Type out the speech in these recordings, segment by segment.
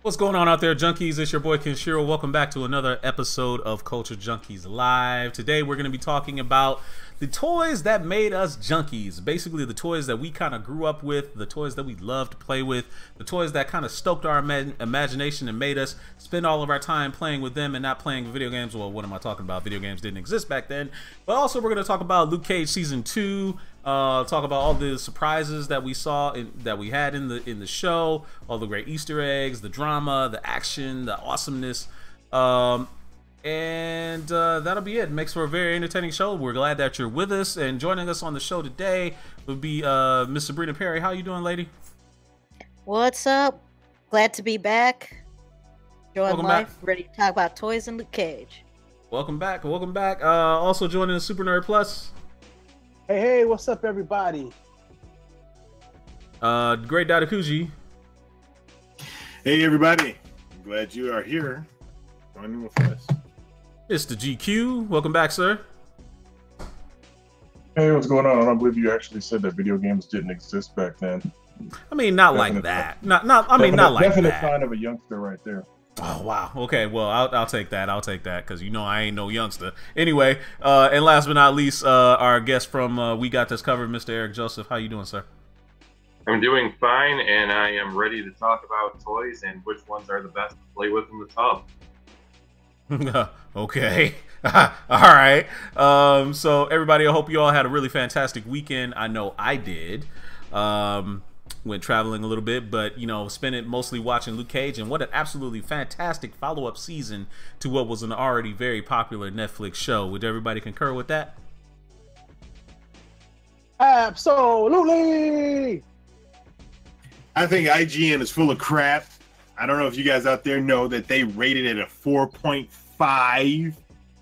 What's going on out there, junkies? It's your boy Kenshiro. Welcome back to another episode of Culture Junkies Live. Today we're going to be talking about the toys that made us junkies. Basically the toys that we kind of grew up with, the toys that we love to play with, the toys that kind of stoked our imagination and made us spend all of our time playing with them and not playing video games. Well, what am I talking about? Video games didn't exist back then. But also we're going to talk about Luke Cage Season 2, talk about all the surprises that we saw that we had in the show, all the great Easter eggs, the drama, the action, the awesomeness, and that'll be it. Makes for a very entertaining show. We're glad that you're with us, and joining us on the show today would be Miss Sabrina Perry. How you doing, lady? What's up? Glad to be back. Enjoying Welcome life. back. Ready to talk about toys in the cage. Welcome back. Welcome back. Also joining us, Super Nerd Plus. Hey, what's up, everybody? Great Dadakuji. Hey, everybody. I'm glad you are here. Joining with us. Mr. GQ. Welcome back, sir. Hey, what's going on? I don't believe you actually said that video games didn't exist back then. I mean, not like that. Not like definite that. sign of a youngster right there. Oh wow. Okay. Well, I'll take that. I'll take that because you know I ain't no youngster. Anyway, and last but not least, our guest from We Got This Covered, Mr. Eric Joseph. How you doing, sir? I'm doing fine, and I am ready to talk about toys and which ones are the best to play with in the tub. Okay. All right. So everybody, I hope you all had a really fantastic weekend. I know I did. Went traveling a little bit, but you know, spent it mostly watching Luke Cage, and what an absolutely fantastic follow-up season to what was an already very popular Netflix show. Would everybody concur with that? Absolutely. I think IGN is full of crap. I don't know if you guys out there know that they rated it a 4.5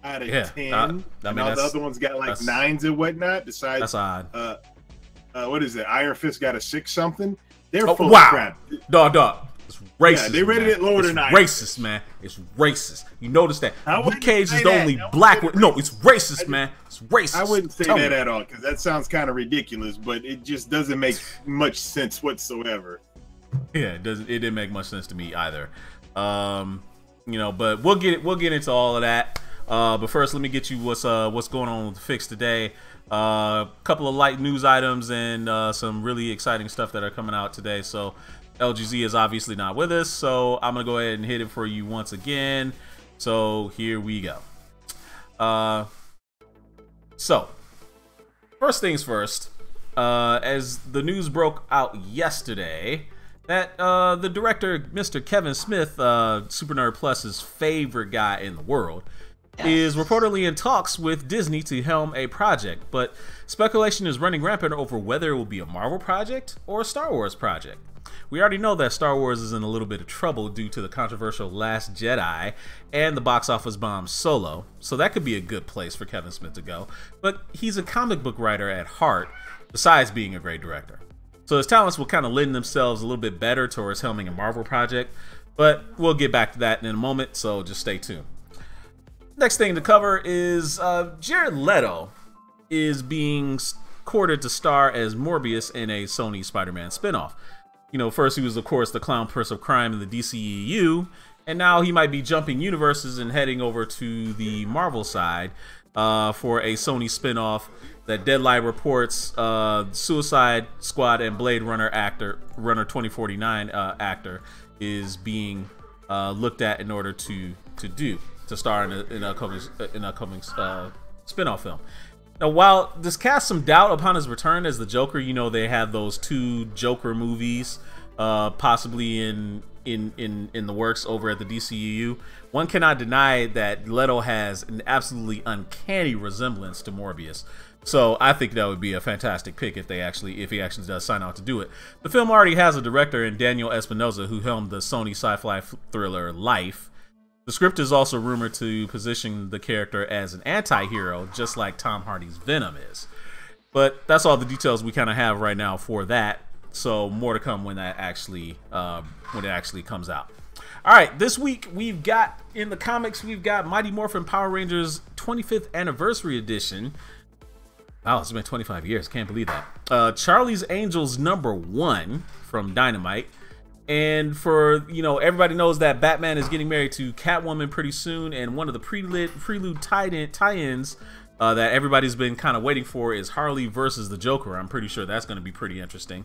out of 10. I mean, and all the other ones got like 9s and whatnot. Besides, that's odd. What is it? Iron Fist got a 6 something. They're full of wow. crap. Dog. It's racist. Yeah, they rated it lower than Iron Racist, man. It's racist. You notice that. Luke Cage is the only that. black one. No, it's racist, man. It's racist. I wouldn't say that at all because that sounds kind of ridiculous, but it just doesn't make much sense whatsoever. Yeah, it doesn't. It didn't make much sense to me either. You know, but we'll get into all of that. But first, let me get you what's going on with the fix today. A couple of light news items and some really exciting stuff that are coming out today. So LGZ is obviously not with us, so I'm gonna go ahead and hit it for you once again. So here we go. So first things first, as the news broke out yesterday that the director, Mr. Kevin Smith, Super Nerd Plus's favorite guy in the world, is reportedly in talks with Disney to helm a project, but speculation is running rampant over whether it will be a Marvel project or a Star Wars project. We already know that Star Wars is in a little bit of trouble due to the controversial Last Jedi and the box office bomb Solo, so that could be a good place for Kevin Smith to go, but he's a comic book writer at heart, besides being a great director. So his talents will kind of lend themselves a little bit better towards helming a Marvel project, but we'll get back to that in a moment, so just stay tuned. Next thing to cover is Jared Leto is being courted to star as Morbius in a Sony Spider-Man spinoff. You know, first he was, of course, the Clown Prince of Crime in the DCEU, and now he might be jumping universes and heading over to the Marvel side for a Sony spinoff that Deadline reports Suicide Squad and Blade Runner 2049 actor is being looked at in order to star in an upcoming spinoff film. Now, while this casts some doubt upon his return as the Joker, you know they have those 2 Joker movies possibly in the works over at the DCEU. One cannot deny that Leto has an absolutely uncanny resemblance to Morbius. So I think that would be a fantastic pick if he actually does sign out to do it. The film already has a director in Daniel Espinosa who helmed the Sony sci-fi thriller Life. The script is also rumored to position the character as an anti-hero, just like Tom Hardy's Venom is. But that's all the details we kind of have right now for that. So more to come when that actually comes out. All right, this week we've got in the comics Mighty Morphin Power Rangers 25th Anniversary Edition. Wow, it's been 25 years. Can't believe that. Charlie's Angels #1 from Dynamite. And for, everybody knows that Batman is getting married to Catwoman pretty soon, and one of the prelude tie-ins that everybody's been kind of waiting for is Harley versus the Joker. I'm pretty sure that's going to be pretty interesting.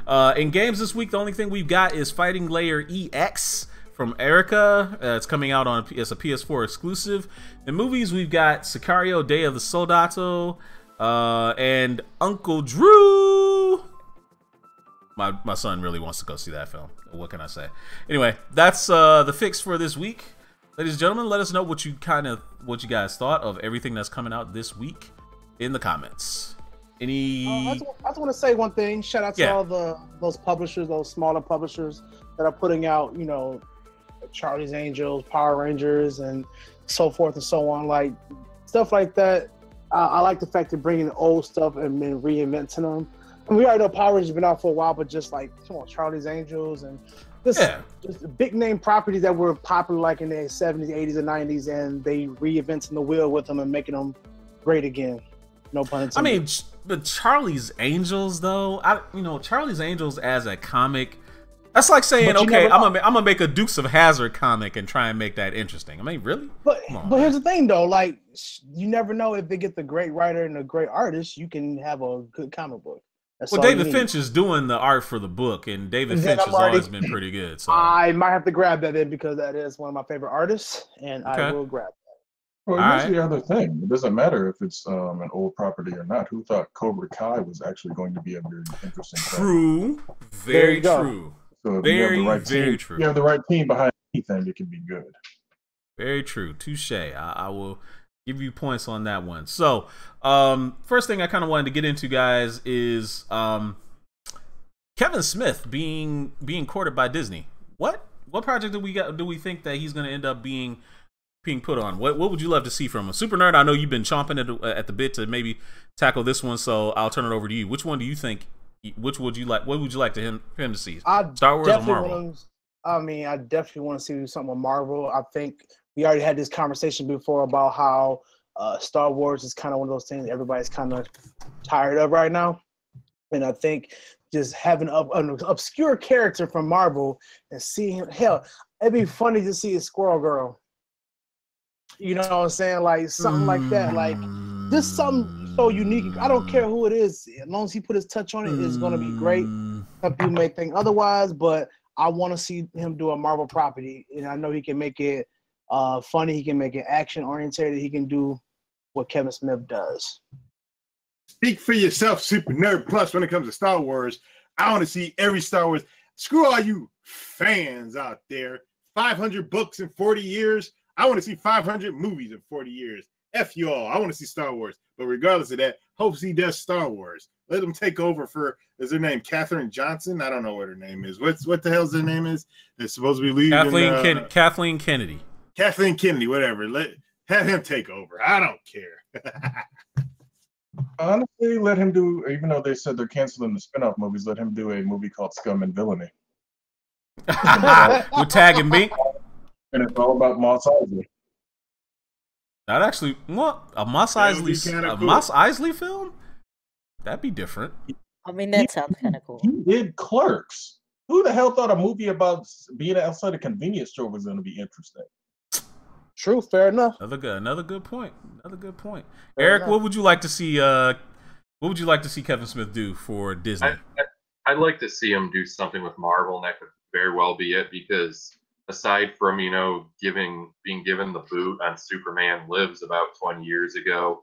In games this week, the only thing we've got is Fighting Layer EX from Erica. It's coming out it's a PS4 exclusive. In movies, we've got Sicario, Day of the Soldado, and Uncle Drew. My son really wants to go see that film. What can I say? Anyway, that's the fix for this week. Ladies and gentlemen, let us know what you guys thought of everything that's coming out this week in the comments. I just want to say one thing. Shout out to all those publishers, those smaller publishers that are putting out, Charlie's Angels, Power Rangers, and so forth and so on. Like stuff like that. I like the fact that bringing old stuff and then reinventing them. And we already know Power Rangers has been out for a while, but just like Charlie's Angels and just big name properties that were popular like in the 70s, 80s, and 90s, and they reinventing the wheel with them and making them great again. No pun intended. I mean, but Charlie's Angels though, Charlie's Angels as a comic, that's like saying, okay, I'm gonna make a Dukes of Hazzard comic and try and make that interesting. I mean, really? But here's the thing though, like you never know if they get the great writer and the great artist, you can have a good comic book. Well, David Finch is doing the art for the book, and David Finch has always been pretty good. So I might have to grab that in because that is one of my favorite artists, and I will grab that. Well, here's the other thing. It doesn't matter if it's an old property or not. Who thought Cobra Kai was actually going to be a very interesting thing? Very true. So if very true. You have the right team behind anything, it can be good. Very true. Touche. I will give you points on that one. So, first thing I kind of wanted to get into, guys, is Kevin Smith being courted by Disney. What project do we think that he's going to end up being put on? What would you love to see from him? Super Nerd, I know you've been chomping at the bit to maybe tackle this one, so I'll turn it over to you. Which one do you think? What would you like him to see? Star Wars or Marvel? I definitely want to see something with Marvel. I think we already had this conversation before about how Star Wars is kind of one of those things everybody's kind of tired of right now. And I think just having an obscure character from Marvel and seeing him, hell, it'd be funny to see a Squirrel Girl. You know what I'm saying? Like something like that. Like just something so unique. I don't care who it is. As long as he put his touch on it, it's going to be great. Some people may think otherwise, but I want to see him do a Marvel property. And I know he can make it funny. He can make it action-oriented. He can do what Kevin Smith does. Speak for yourself, Super Nerd Plus. When it comes to Star Wars, I want to see every Star Wars. Screw all you fans out there. 500 books in 40 years. I want to see 500 movies in 40 years. F you all. I want to see Star Wars. But regardless of that, hopes he does Star Wars. Let him take over for, is her name Katherine Johnson? I don't know what her name is. What the hell's her name is? That's supposed to be leaving. Kathleen Kennedy. Kathleen Kennedy, whatever. Have him take over. I don't care. Honestly, let him do, even though they said they're canceling the spin-off movies, let him do a movie called Scum and Villainy. With Tag and Bink. And it's all about Moss Isley. That actually, what? A Moss Isley film? That'd be different. I mean, that sounds kind of cool. He did Clerks. Who the hell thought a movie about being outside a convenience store was going to be interesting? True, fair enough. Another good point. Eric, what would you like to see? What would you like to see Kevin Smith do for Disney? I'd like to see him do something with Marvel, and that could very well be it. Because aside from being given the boot on Superman Lives about 20 years ago,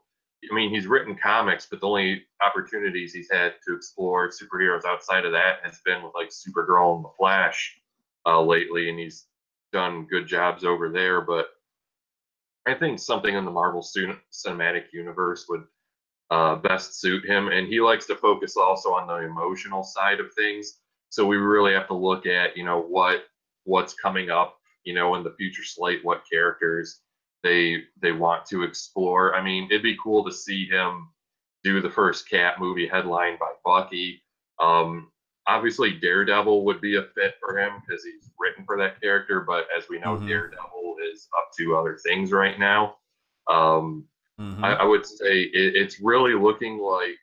I mean, he's written comics, but the only opportunities he's had to explore superheroes outside of that has been with like Supergirl and The Flash lately, and he's done good jobs over there. But I think something in the Marvel Cinematic Universe would best suit him, and he likes to focus also on the emotional side of things. So we really have to look at, what's coming up, in the future slate, what characters they want to explore. I mean, it'd be cool to see him do the first Cat movie headlined by Bucky. Obviously, Daredevil would be a fit for him because he's written for that character. But as we know, Daredevil is up to other things right now. I would say it's really looking like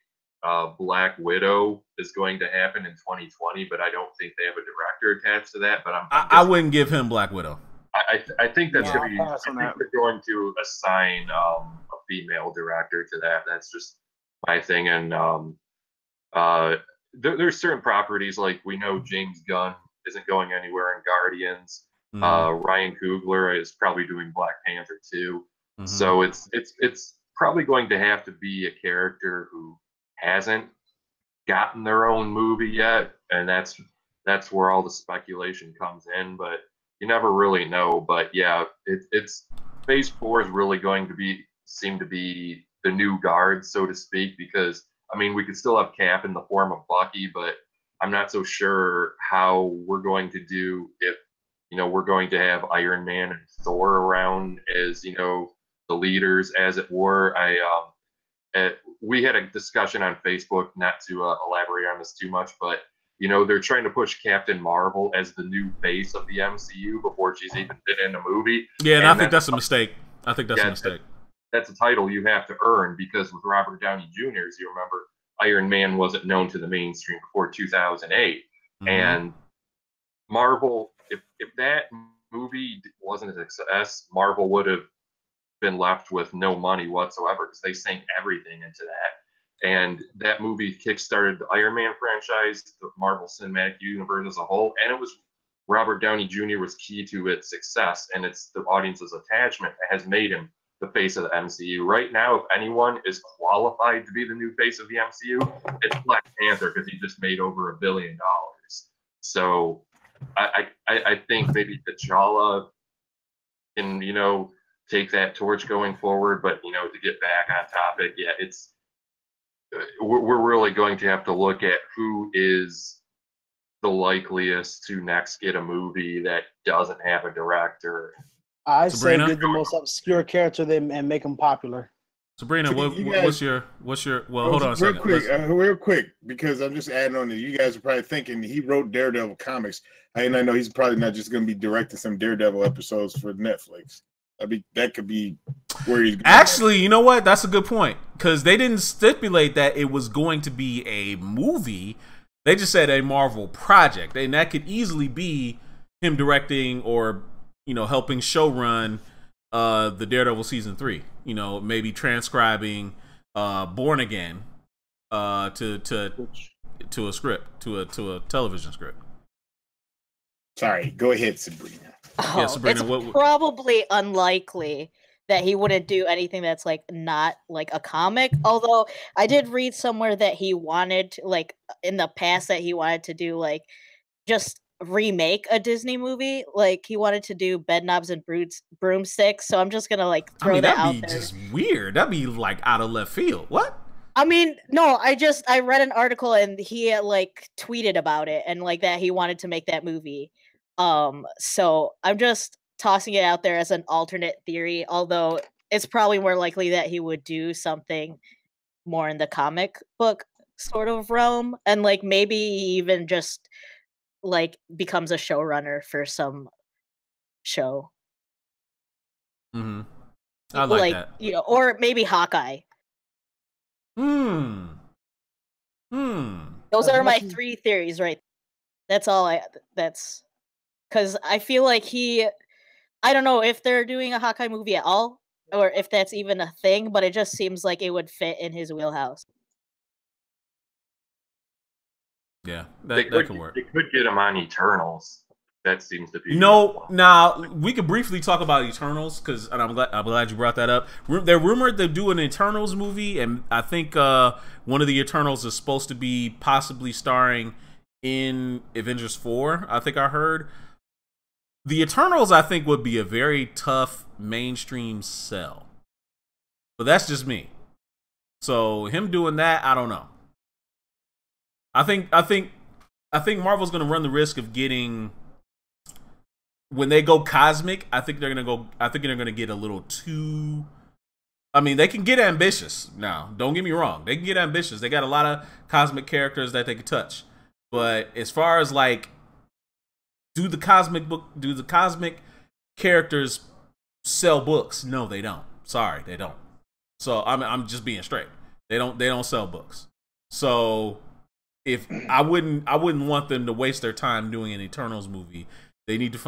Black Widow is going to happen in 2020, but I don't think they have a director attached to that. But I wouldn't give him Black Widow. I think that's Yeah, going to be. I'll pass on that. They're going to assign a female director to that. That's just my thing. And there's certain properties like we know James Gunn isn't going anywhere in Guardians. Ryan Coogler is probably doing Black Panther too. So it's probably going to have to be a character who hasn't gotten their own movie yet, and that's where all the speculation comes in. But you never really know. But yeah, it's Phase 4 is really going to seem to be the new guard, so to speak, because I mean we could still have Cap in the form of Bucky, but I'm not so sure how we're going to do if we're going to have Iron Man and Thor around as the leaders, as it were. We had a discussion on Facebook, not to elaborate on this too much, but they're trying to push Captain Marvel as the new face of the MCU before she's even been in a movie. Yeah, and I think that's a mistake. I think that's a mistake. That's a title you have to earn, because with Robert Downey Jr., as you remember, Iron Man wasn't known to the mainstream before 2008. And Marvel, if that movie wasn't a success, Marvel would have been left with no money whatsoever, because they sank everything into that. And that movie kickstarted the Iron Man franchise, the Marvel Cinematic Universe as a whole, and it was Robert Downey Jr. was key to its success, and it's the audience's attachment that has made him the face of the MCU. Right now, if anyone is qualified to be the new face of the MCU, it's Black Panther, because he just made over $1 billion. So I think maybe T'Challa can, take that torch going forward. But, to get back on topic, yeah, we're really going to have to look at who is the likeliest to next get a movie that doesn't have a director. I Sabrina? say get the most obscure character and make them popular. Sabrina, what's your well, hold on a second. Real quick, because I'm just adding on to you guys are probably thinking he wrote Daredevil comics. And I know he's probably not just going to be directing some Daredevil episodes for Netflix. That could be where he's going. Actually, you know what? That's a good point, because they didn't stipulate that it was going to be a movie. They just said a Marvel project, and that could easily be him directing or helping showrun the Daredevil season 3. Maybe transcribing Born Again to a script, to a television script. Sorry, go ahead, Sabrina. Yeah, Sabrina, it's probably unlikely that he wouldn't do anything that's not like a comic. Although I did read somewhere that he wanted to, in the past, that he wanted to do just remake a Disney movie. He wanted to do Bedknobs and Broomsticks. So I'm just gonna throw that out there. That'd be just weird. That'd be out of left field. What? I mean, no, I read an article and he tweeted about it and that he wanted to make that movie. So I'm just tossing it out there as an alternate theory, although it's probably more likely that he would do something more in the comic book sort of realm, and maybe he even just becomes a showrunner for some show. I like that. Or maybe Hawkeye. Those are my 3 theories, right? That's because I feel like I don't know if they're doing a Hawkeye movie at all, or if that's even a thing, but it just seems like it would fit in his wheelhouse. Yeah, that could work. It could get him on Eternals. That seems to be. Now we could briefly talk about Eternals, and I'm glad you brought that up. They're rumored to do an Eternals movie, and I think one of the Eternals is supposed to be possibly starring in Avengers 4. I think I heard. The Eternals, I think, would be a very tough mainstream sell, but that's just me. So him doing that, I don't know. I think Marvel's going to run the risk of getting, when they go cosmic, I think they're going to get a little too. I mean, they can get ambitious now. Don't get me wrong. They can get ambitious. They got a lot of cosmic characters that they can touch. But as far as do the cosmic characters sell books? No, they don't. Sorry, they don't. So I'm just being straight. They don't sell books. So if I wouldn't want them to waste their time doing an Eternals movie. They need to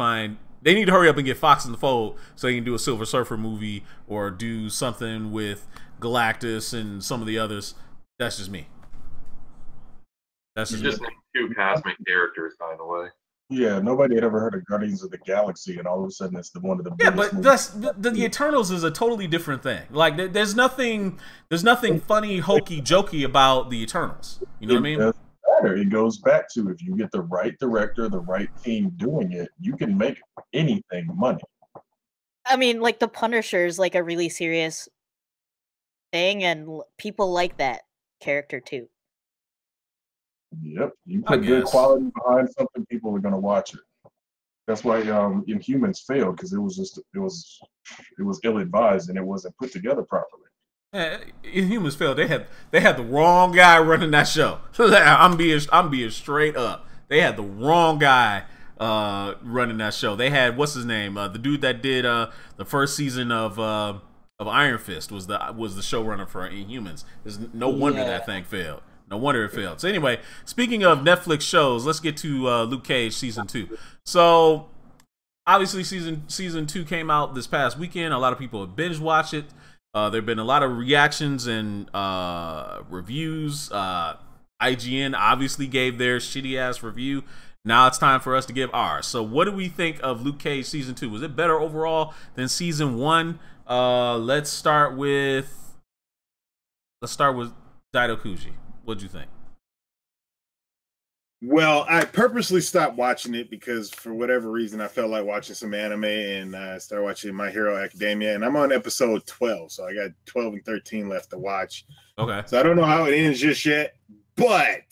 hurry up and get Fox in the fold so they can do a Silver Surfer movie or do something with Galactus and some of the others. That's just me. You just named two cosmic characters, by the way. Yeah, nobody had ever heard of Guardians of the Galaxy, and all of a sudden it's one of the Yeah, biggest but movies. the Eternals is a totally different thing. Like there's nothing funny, hokey, jokey about the Eternals. You know what I mean? Doesn't matter. It goes back to if you get the right director, the right team doing it, you can make anything money. I mean, like the Punisher is like a really serious thing, and people like that character too. Yep, you put good quality behind something, people are going to watch it. That's why Inhumans failed, because it was ill advised and it wasn't put together properly. Inhumans failed. They had the wrong guy running that show. I'm being straight up. They had the wrong guy running that show. They had what's his name? The dude that did the first season of Iron Fist was the showrunner for Inhumans. There's no wonder that thing failed. No wonder it failed. So anyway, speaking of Netflix shows, let's get to Luke Cage season 2. So obviously season 2 came out this past weekend. A lot of people have binge watched it. There've been a lot of reactions and reviews. IGN obviously gave their shitty ass review. Now it's time for us to give ours. So what do we think of Luke Cage season 2? Was it better overall than season 1? Let's start with Daido Kuji. What'd you think? Well, I purposely stopped watching it because for whatever reason I felt like watching some anime, and I started watching My Hero Academia, and I'm on episode 12, so I got 12 and 13 left to watch. Okay. So I don't know how it ends just yet, but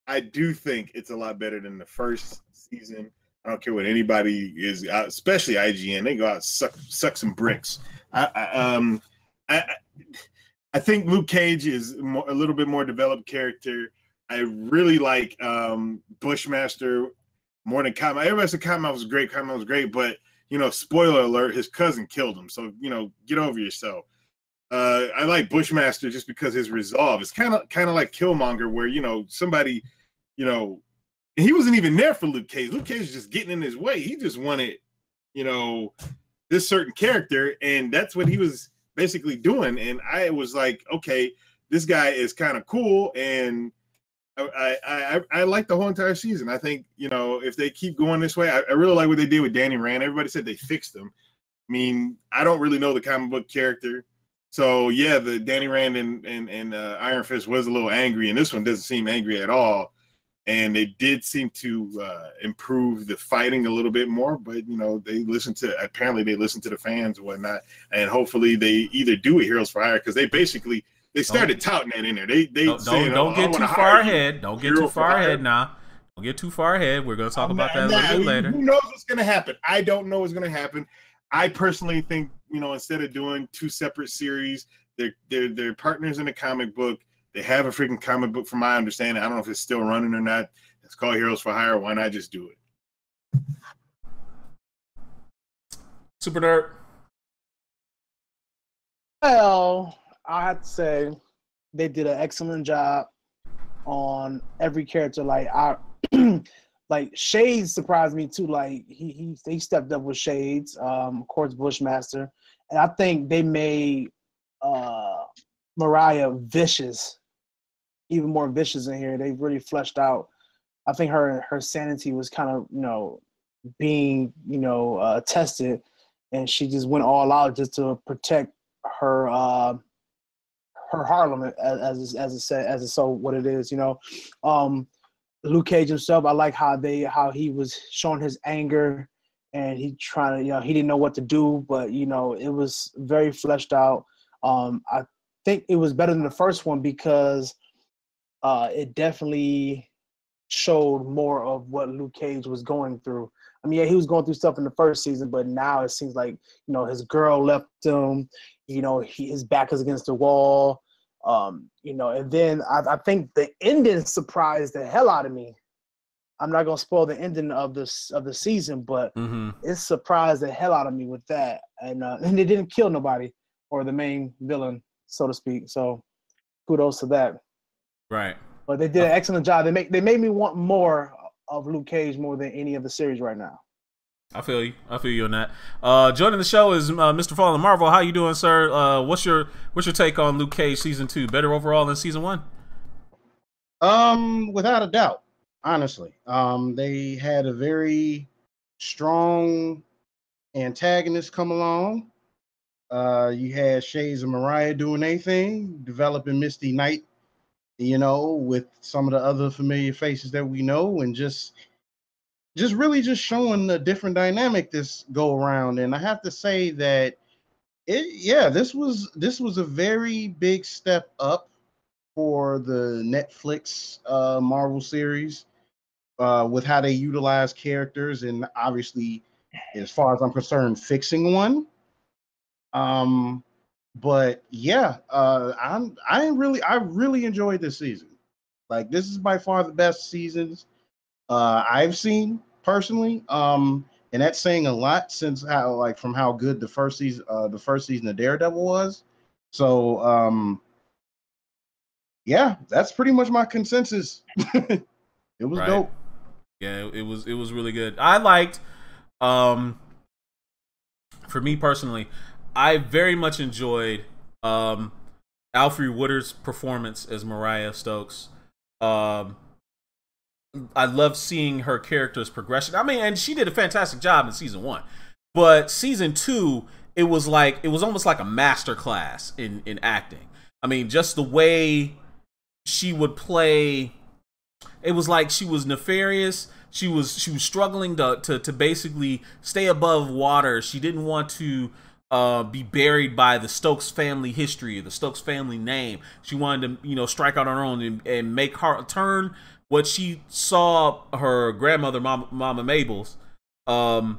I do think it's a lot better than the first season. I don't care what anybody is, especially IGN. They go out suck some bricks. I think Luke Cage is a little bit more developed character. I really like Bushmaster more than Cottonmouth. Everybody said Cottonmouth was great. Cottonmouth was great, but spoiler alert: his cousin killed him. So get over yourself. I like Bushmaster just because his resolve. It's kind of like Killmonger, where somebody, he wasn't even there for Luke Cage. Luke Cage was just getting in his way. He just wanted, this certain character, and that's what he was basically doing. And I was like, okay, this guy is kind of cool, and I like the whole entire season. I think if they keep going this way, I really like what they did with Danny Rand. Everybody said they fixed him. I mean, I don't really know the comic book character, so yeah, the Danny Rand and Iron Fist was a little angry, and this one doesn't seem angry at all. And they did seem to improve the fighting a little bit more, but they apparently they listen to the fans and whatnot, and hopefully they either do a Heroes for Hire, because they started touting that in there. Don't get too far ahead. Don't get too far ahead now. Don't get too far ahead. We're going to talk about that a little bit later. Who knows what's going to happen? I don't know what's going to happen. I personally think instead of doing two separate series, they're partners in the comic book. They have a freaking comic book, from my understanding. I don't know if it's still running or not. It's called Heroes for Hire. Why not just do it? Super Nerd. Well, I have to say they did an excellent job on every character. Like Shades surprised me too. Like he stepped up with Shades, of course Bushmaster, and I think they made Mariah vicious, even more vicious in here. They really fleshed out. I think her sanity was kind of being tested, and she just went all out just to protect her Harlem as it's so what it is. Luke Cage himself, I like how he was showing his anger, and he trying to he didn't know what to do, but it was very fleshed out. I think it was better than the first one because it definitely showed more of what Luke Cage was going through. I mean, yeah, he was going through stuff in the first season, but now it seems like his girl left him. His back is against the wall. And then I think the ending surprised the hell out of me. I'm not gonna spoil the ending of the season, but it surprised the hell out of me with that. And they didn't kill nobody or the main villain, so to speak. So kudos to that. Right. But they did an excellent job. They made me want more of Luke Cage more than any of the series right now. I feel you. I feel you on that. Joining the show is Mr. Fallen Marvel. How you doing, sir? What's your take on Luke Cage season 2? Better overall than season 1? Without a doubt. Honestly, they had a very strong antagonist come along. You had Shades of Mariah doing their thing, developing Misty Knight, with some of the other familiar faces that we know, and just really just showing a different dynamic this go around. And I have to say that this was a very big step up for the Netflix Marvel series with how they utilize characters, and obviously, as far as I'm concerned, fixing one. But yeah, I really enjoyed this season. Like, this is by far the best seasons I've seen personally. And that's saying a lot since from how good the first season of Daredevil was. So yeah, that's pretty much my consensus. It was dope. Yeah, it was really good. I liked, for me personally, I very much enjoyed Alfre Woodard's performance as Mariah Stokes. I love seeing her character's progression. I mean, and she did a fantastic job in season 1, but season 2, it was almost like a master class in acting. I mean, just the way she would play. It was like she was nefarious. She was struggling to basically stay above water. She didn't want to be buried by the Stokes family history, the Stokes family name. She wanted to, strike out on her own and make her turn what she saw her grandmother, Mama Mabel's, and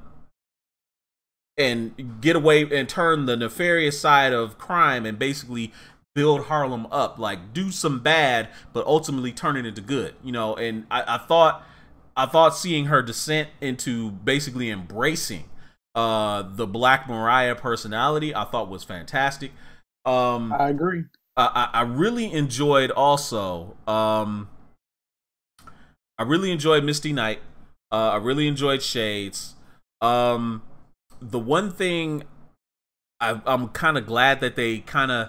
get away and turn the nefarious side of crime and basically build Harlem up, like do some bad, but ultimately turn it into good, And I thought seeing her descent into basically embracing the Black Mariah personality, I thought was fantastic. I agree. I really enjoyed also. I really enjoyed Misty Knight. I really enjoyed Shades. The one thing I'm kind of glad that they kind of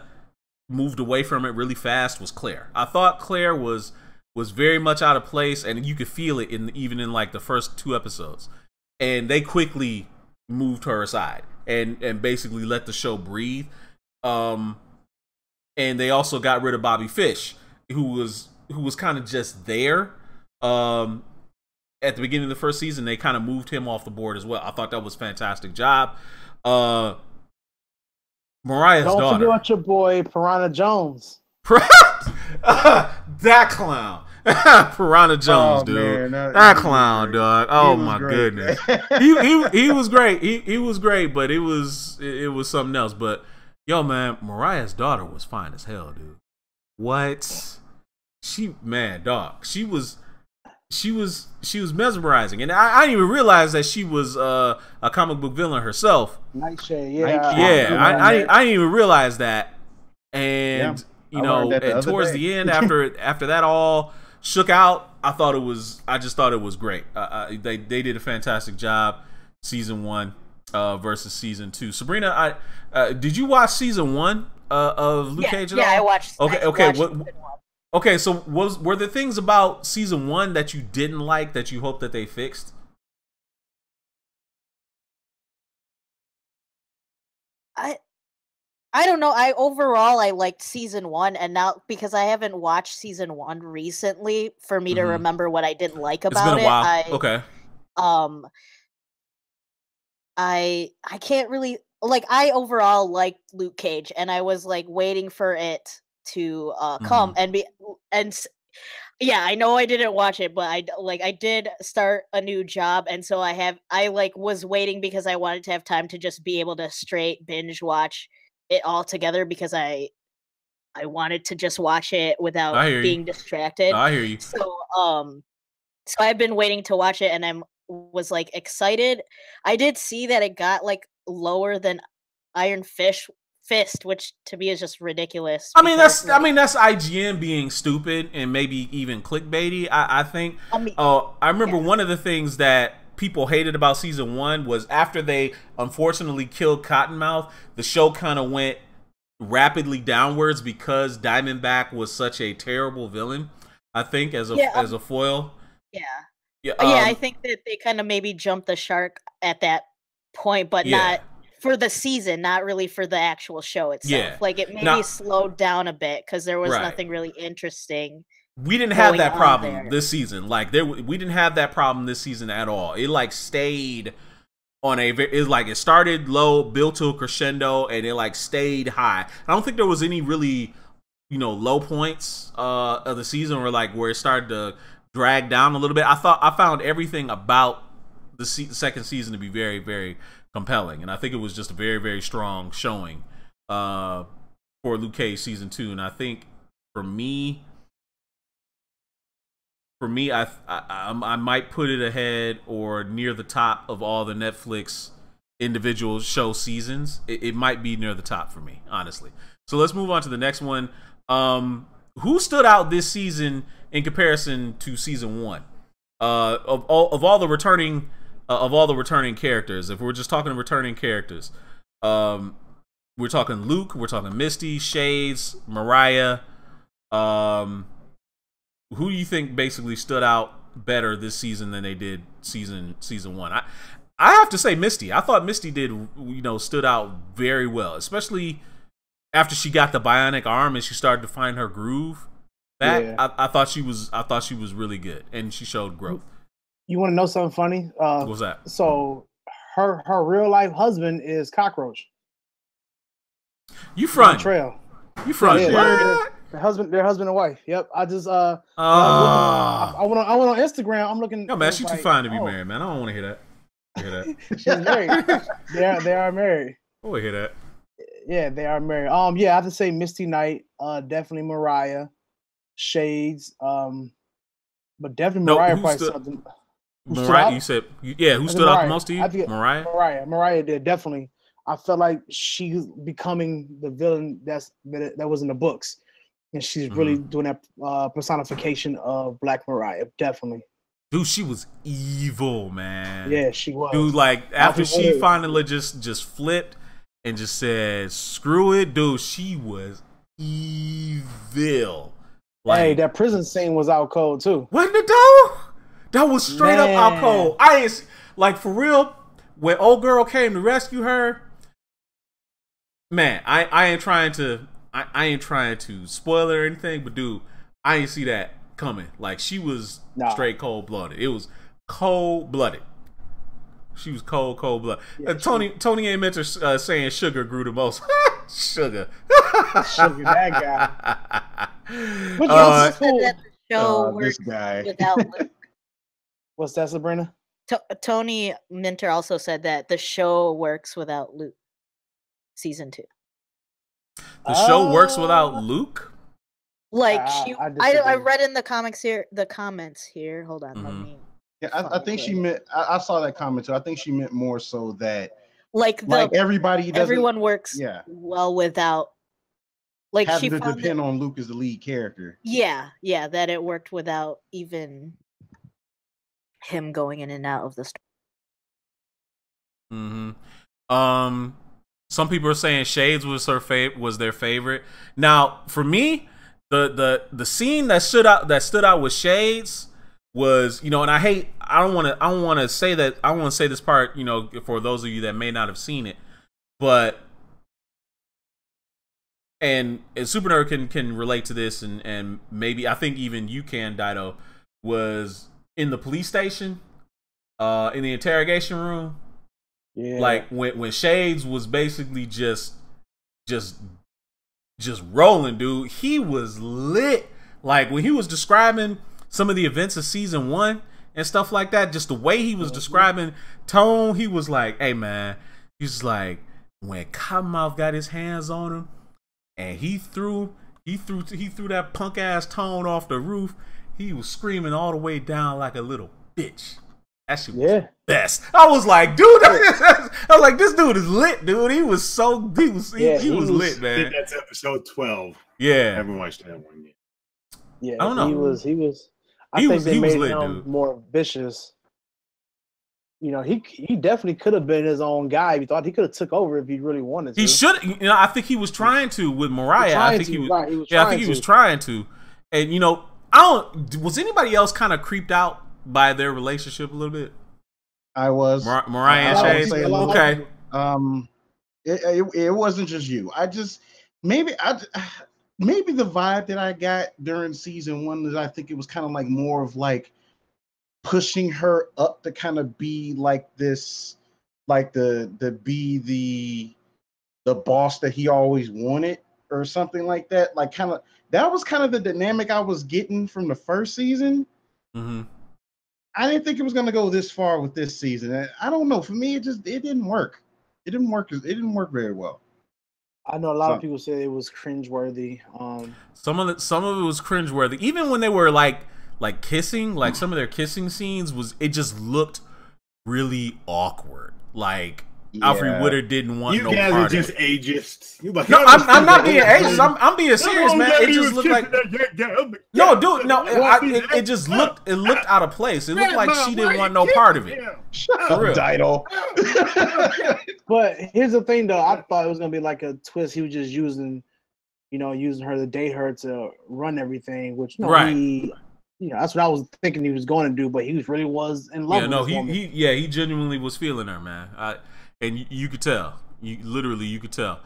moved away from it really fast was Claire. I thought Claire was very much out of place, and you could feel it even in like the first 2 episodes. And they quickly moved her aside and basically let the show breathe. And they also got rid of Bobby Fish, who was kind of just there. At the beginning of the first season, they kind of moved him off the board as well. I thought that was a fantastic job. Mariah's daughter. Don't forget about your boy Piranha Jones. That clown. Piranha Jones, dude. Man, that clown, dog. Oh my goodness. he was great. He was great, but it was something else. But yo, man, Mariah's daughter was fine as hell, dude. What? She was mesmerizing, and I didn't even realize that she was a comic book villain herself. Nightshade, yeah. I didn't even realize that. And and towards the end, after that all shook out, I just thought it was great. They did a fantastic job, season 1 versus season 2. Sabrina, did you watch season 1 of Luke Cage at all? Yeah, I watched. Okay. Okay, so were there things about season 1 that you didn't like that you hope that they fixed? I don't know. I liked season 1, and now because I haven't watched season 1 recently, for me to remember what I didn't like about it. It's been a while. Okay. I can't really I overall liked Luke Cage, and I was like waiting for it to come yeah, I know I didn't watch it, but I did start a new job, and so I was waiting because I wanted to have time to just be able to straight binge watch it all together, because I wanted to just watch it without being distracted. I hear you. So I've been waiting to watch it, and was excited. I did see that it got lower than Iron Fist fist, which to me is just ridiculous. I mean, because, that's IGN being stupid and maybe even clickbaity. I think. I remember one of the things that people hated about season 1 was after they unfortunately killed Cottonmouth, the show kind of went rapidly downwards because Diamondback was such a terrible villain. I think as a foil. Yeah, I think that they kind of maybe jumped the shark at that point, but not for the season, not really for the actual show itself. Yeah. Like it maybe slowed down a bit because there was nothing really interesting. We didn't have that problem this season. Like we didn't have that problem this season at all. It like stayed on it started low, built to a crescendo, and it like stayed high. I don't think there was any really, low points of the season where it started to drag down a little bit. I found everything about the second season to be very, very compelling, and I think it was just a very, very strong showing for Luke Cage season 2. And I think for me, I might put it ahead or near the top of all the Netflix individual show seasons. It might be near the top for me, honestly. So let's move on to the next one. Who stood out this season in comparison to season 1? Of all the returning characters, if we're just talking returning characters, we're talking Luke, we're talking Misty, Shades, Mariah. Who do you think basically stood out better this season than they did season 1? I have to say Misty. I thought Misty stood out very well, especially after she got the bionic arm and she started to find her groove. I thought she was really good, and she showed growth. You want to know something funny? What's that? So her real life husband is Cockroach. You front Trail. You front. What? Their husband and wife. Yep. I just I went on Instagram. I'm looking. No man, she's too fine to be married, man. I don't want to hear that. She's married. They are married. I want to hear that. Yeah, they are married. I have to say Misty Knight, definitely Mariah, Shades, but definitely Mariah probably something. Mariah, you said who stood out the most to you? Mariah did, definitely. I felt like she's becoming the villain that was in the books, and she's really doing that personification of Black Mariah, definitely. Dude, she was evil, man. Yeah, she was. Dude, like after she finally just flipped and just said, "Screw it," dude, she was evil. Like, hey, that prison scene was out cold too. Wasn't it though? That was straight up out cold. I ain't like for real. When old girl came to rescue her, man, I ain't trying to spoil it or anything, but dude, I ain't see that coming. Like she was straight cold blooded. It was cold blooded. She was cold blooded. Yeah, Tony ain't meant to saying Sugar grew the most. Sugar, that guy. That the show this guy. Without Luke. What's that, Sabrina? Tony Minter also said that the show works without Luke. Season 2. The show works without Luke? Like I read in the comments here. Hold on, let me. Yeah, I think she meant. I saw that comment too. I think she meant more so that like everyone works well without like having to depend on Luke as the lead character. Yeah, that it worked without even him going in and out of the story. Some people are saying Shades was their favorite. Now, for me, the scene that stood out with Shades was, and I don't want to say that. I want to say this part, for those of you that may not have seen it, but and Super Nerd can relate to this, and maybe I think even you can, Dido, was in the police station, in the interrogation room. Yeah. Like when Shades was basically just rolling, dude. He was lit. Like when he was describing some of the events of season 1 and stuff like that, just the way he was describing Tone, he was like, "Hey man," he's like, when Cottonmouth got his hands on him and he threw that punk ass Tone off the roof, he was screaming all the way down like a little bitch That shit was best. I was like, dude, I was like, this dude is lit, dude. He was lit, man. I think that's episode 12. Yeah. I haven't watched that one yet. Yeah, I don't know. He was. I think they made him more vicious. You know, he definitely could have been his own guy. He thought he could have took over if he really wanted to. He should. You know, I think he was trying to with Mariah. I think he was trying to. And you know, was anybody else kind of creeped out by their relationship a little bit? I was. Mariah and Shades. Okay. It wasn't just you. Maybe the vibe that I got during season 1 is I think it was kind of like more of like pushing her up to kind of be like this, like the boss that he always wanted or something like that. Like that was kind of the dynamic I was getting from the first season. Mm-hmm. I didn't think it was going to go this far with this season. I don't know. For me, it didn't work. It didn't work very well. I know a lot of people say it was cringeworthy. Some of it was cringeworthy. Even when they were like kissing, like some of their kissing scenes it just looked really awkward. Like Alfred Woodard didn't want no part of it. You guys are just ageist. Like, no, I'm not being ageist. I'm being serious, man. It just looked like no, dude. No, it just looked out of place. It looked like she didn't want no part of it. For real. Title. But here's the thing, though. I thought it was gonna be like a twist. He was just using her to date her to run everything, which right. That's what I was thinking he was going to do, but he really was in love. Yeah, no, he genuinely was feeling her, man. And you could tell. You could tell.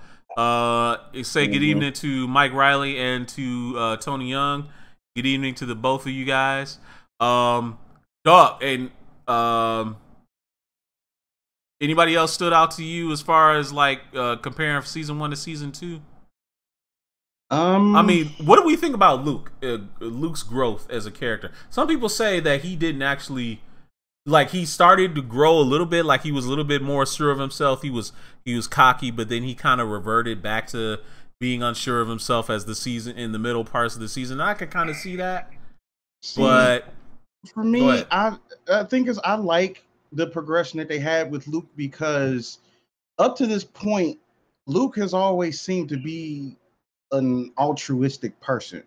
Say good evening to Mike Riley and to Tony Young. Good evening to the both of you guys. Dog, and anybody else stood out to you as far as like comparing season 1 to season 2? I mean, what do we think about Luke? Luke's growth as a character. Some people say that he didn't actually. Like he started to grow a little bit, like he was a little bit more sure of himself. He was cocky, but then he kind of reverted back to being unsure of himself as the season in the middle parts of the season. I could kind of see that. But for me, I think I like the progression that they had with Luke because up to this point, Luke has always seemed to be an altruistic person.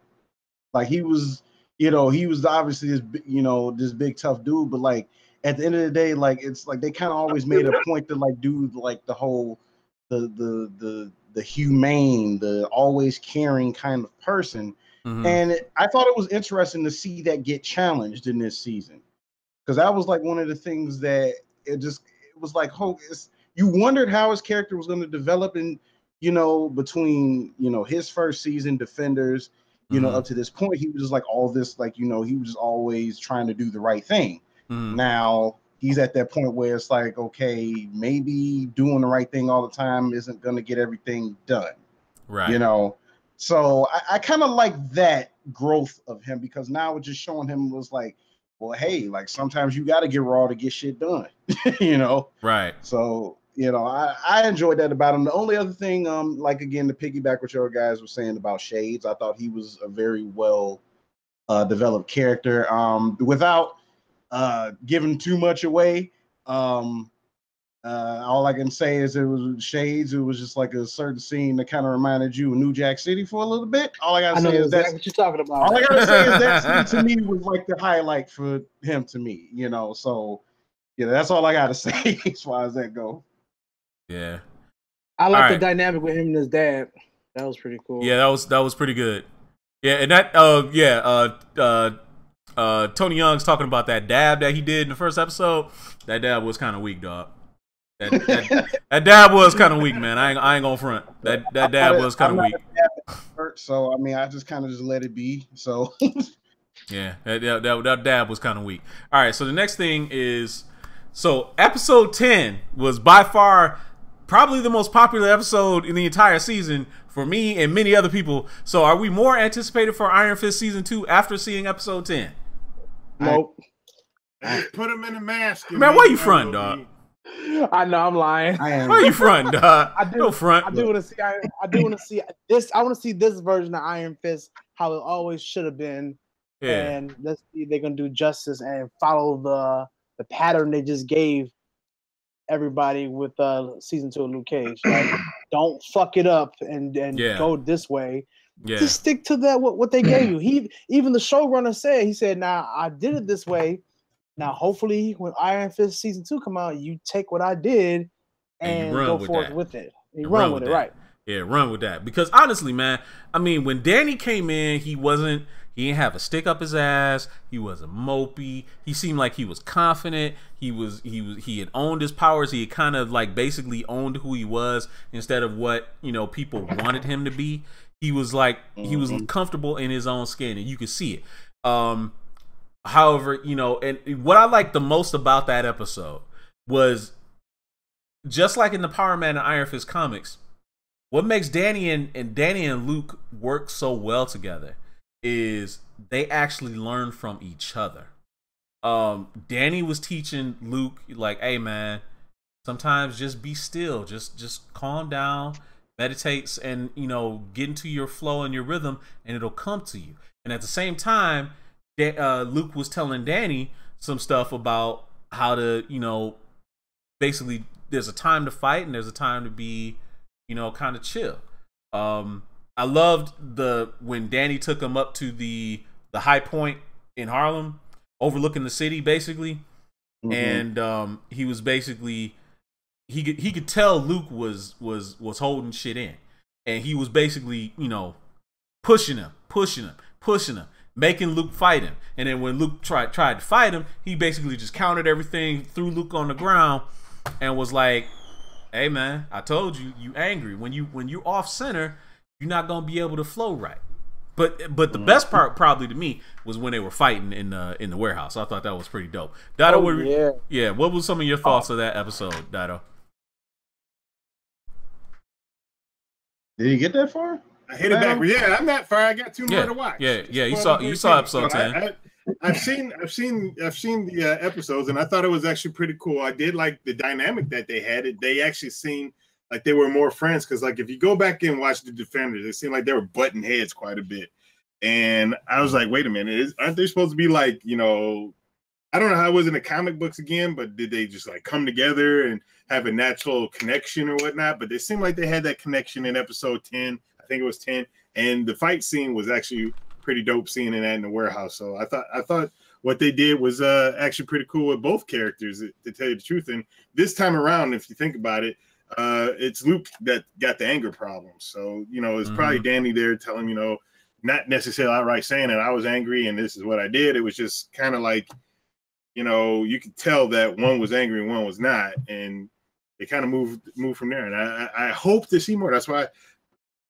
Like he was obviously this big tough dude, but like at the end of the day, like it's like they kind of always made a point to like do like the whole the humane, the always caring kind of person. Mm-hmm. And I thought it was interesting to see that get challenged in this season because that was like one of the things that it was like you wondered how his character was going to develop in between his first season Defenders. Up to this point, he was just like all this, like, he was just always trying to do the right thing. Now he's at that point where it's like, okay, maybe doing the right thing all the time isn't going to get everything done. Right. So I kind of like that growth of him because now it's just showing him was like, well, hey, like sometimes you got to get raw to get shit done, Right. So, I enjoyed that about him. The only other thing, like again, to piggyback what your guys were saying about Shades, I thought he was a very well developed character. Without giving too much away, all I can say is it was Shades. It was just like a certain scene that kind of reminded you of New Jack City for a little bit. All I gotta say is that's what you're talking about. All I gotta say is that scene to me was like the highlight for him to me. So that's all I gotta say as far as that goes. Yeah, I like the dynamic with him and his dad. That was pretty cool. Yeah, that was pretty good. Yeah, and that Tony Young's talking about that dab that he did in the first episode. That dab was kind of weak, dog. That dab was kind of weak, man. I ain't gonna front. That dab was kind of weak. So I mean, I just kind of just let it be. So yeah, that dab was kind of weak. All right, so the next thing is episode 10 was by far probably the most popular episode in the entire season for me and many other people. So are we more anticipated for Iron Fist season 2 after seeing episode 10? Nope. Put him in a mask. Man, why you front, dog? I know I'm lying. Why you front, dog? I do front. I do want to see this. I want to see this version of Iron Fist how it always should have been. Yeah. And let's see if they're gonna do justice and follow the pattern they just gave everybody with season 2 of Luke Cage. Like, don't fuck it up and go this way. Yeah. Just stick to that what they gave you. Even the showrunner said, "Now I did it this way. Now hopefully when Iron Fist season 2 come out, you take what I did and go forth with it. And run with it, right? Yeah, run with that. Because honestly, man, I mean, when Danny came in, he didn't have a stick up his ass. He wasn't mopey. He seemed like he was confident. He had owned his powers. He had kind of like basically owned who he was instead of what, people wanted him to be. He was like, he was comfortable in his own skin, and you could see it. However, and what I liked the most about that episode was, just like in the Power Man and Iron Fist comics, what makes Danny and Luke work so well together is they actually learn from each other. Danny was teaching Luke, like, hey man, sometimes just be still, just calm down, meditate, and get into your flow and your rhythm, and it'll come to you. And at the same time, Luke was telling Danny some stuff about how to, basically, there's a time to fight and there's a time to be, kind of chill. I loved when Danny took him up to the high point in Harlem, overlooking the city, basically, and he was basically he could tell Luke was holding shit in, and he was basically pushing him, making Luke fight him. And then when Luke tried to fight him, he basically just countered everything, threw Luke on the ground, and was like, hey man, I told you, you angry. When you're off center, you're not gonna be able to flow right. But the best part probably to me was when they were fighting in the warehouse. I thought that was pretty dope. Dido, what was some of your thoughts of that episode, Dido? Did you get that far? I hit it backwards. Yeah, I'm that far. I got 2 more to watch. Yeah. You saw episode 10. I've seen the episodes, and I thought it was actually pretty cool. I did like the dynamic that they had. They actually seemed like they were more friends, because like if you go back and watch the Defenders, it seemed like they were butting heads quite a bit. And I was like, wait a minute, aren't they supposed to be like, I don't know how it was in the comic books again, but did they just like come together and have a natural connection or whatnot? But they seemed like they had that connection in episode 10. I think it was 10. And the fight scene was actually pretty dope, seeing that in the warehouse. So I thought what they did was actually pretty cool with both characters, to tell you the truth. And this time around, if you think about it, it's Luke that got the anger problem. So, it's probably Danny there telling him, not necessarily outright saying that I was angry and this is what I did. It was just kind of like, you could tell that one was angry and one was not. And they kind of moved from there. And I hope to see more. That's why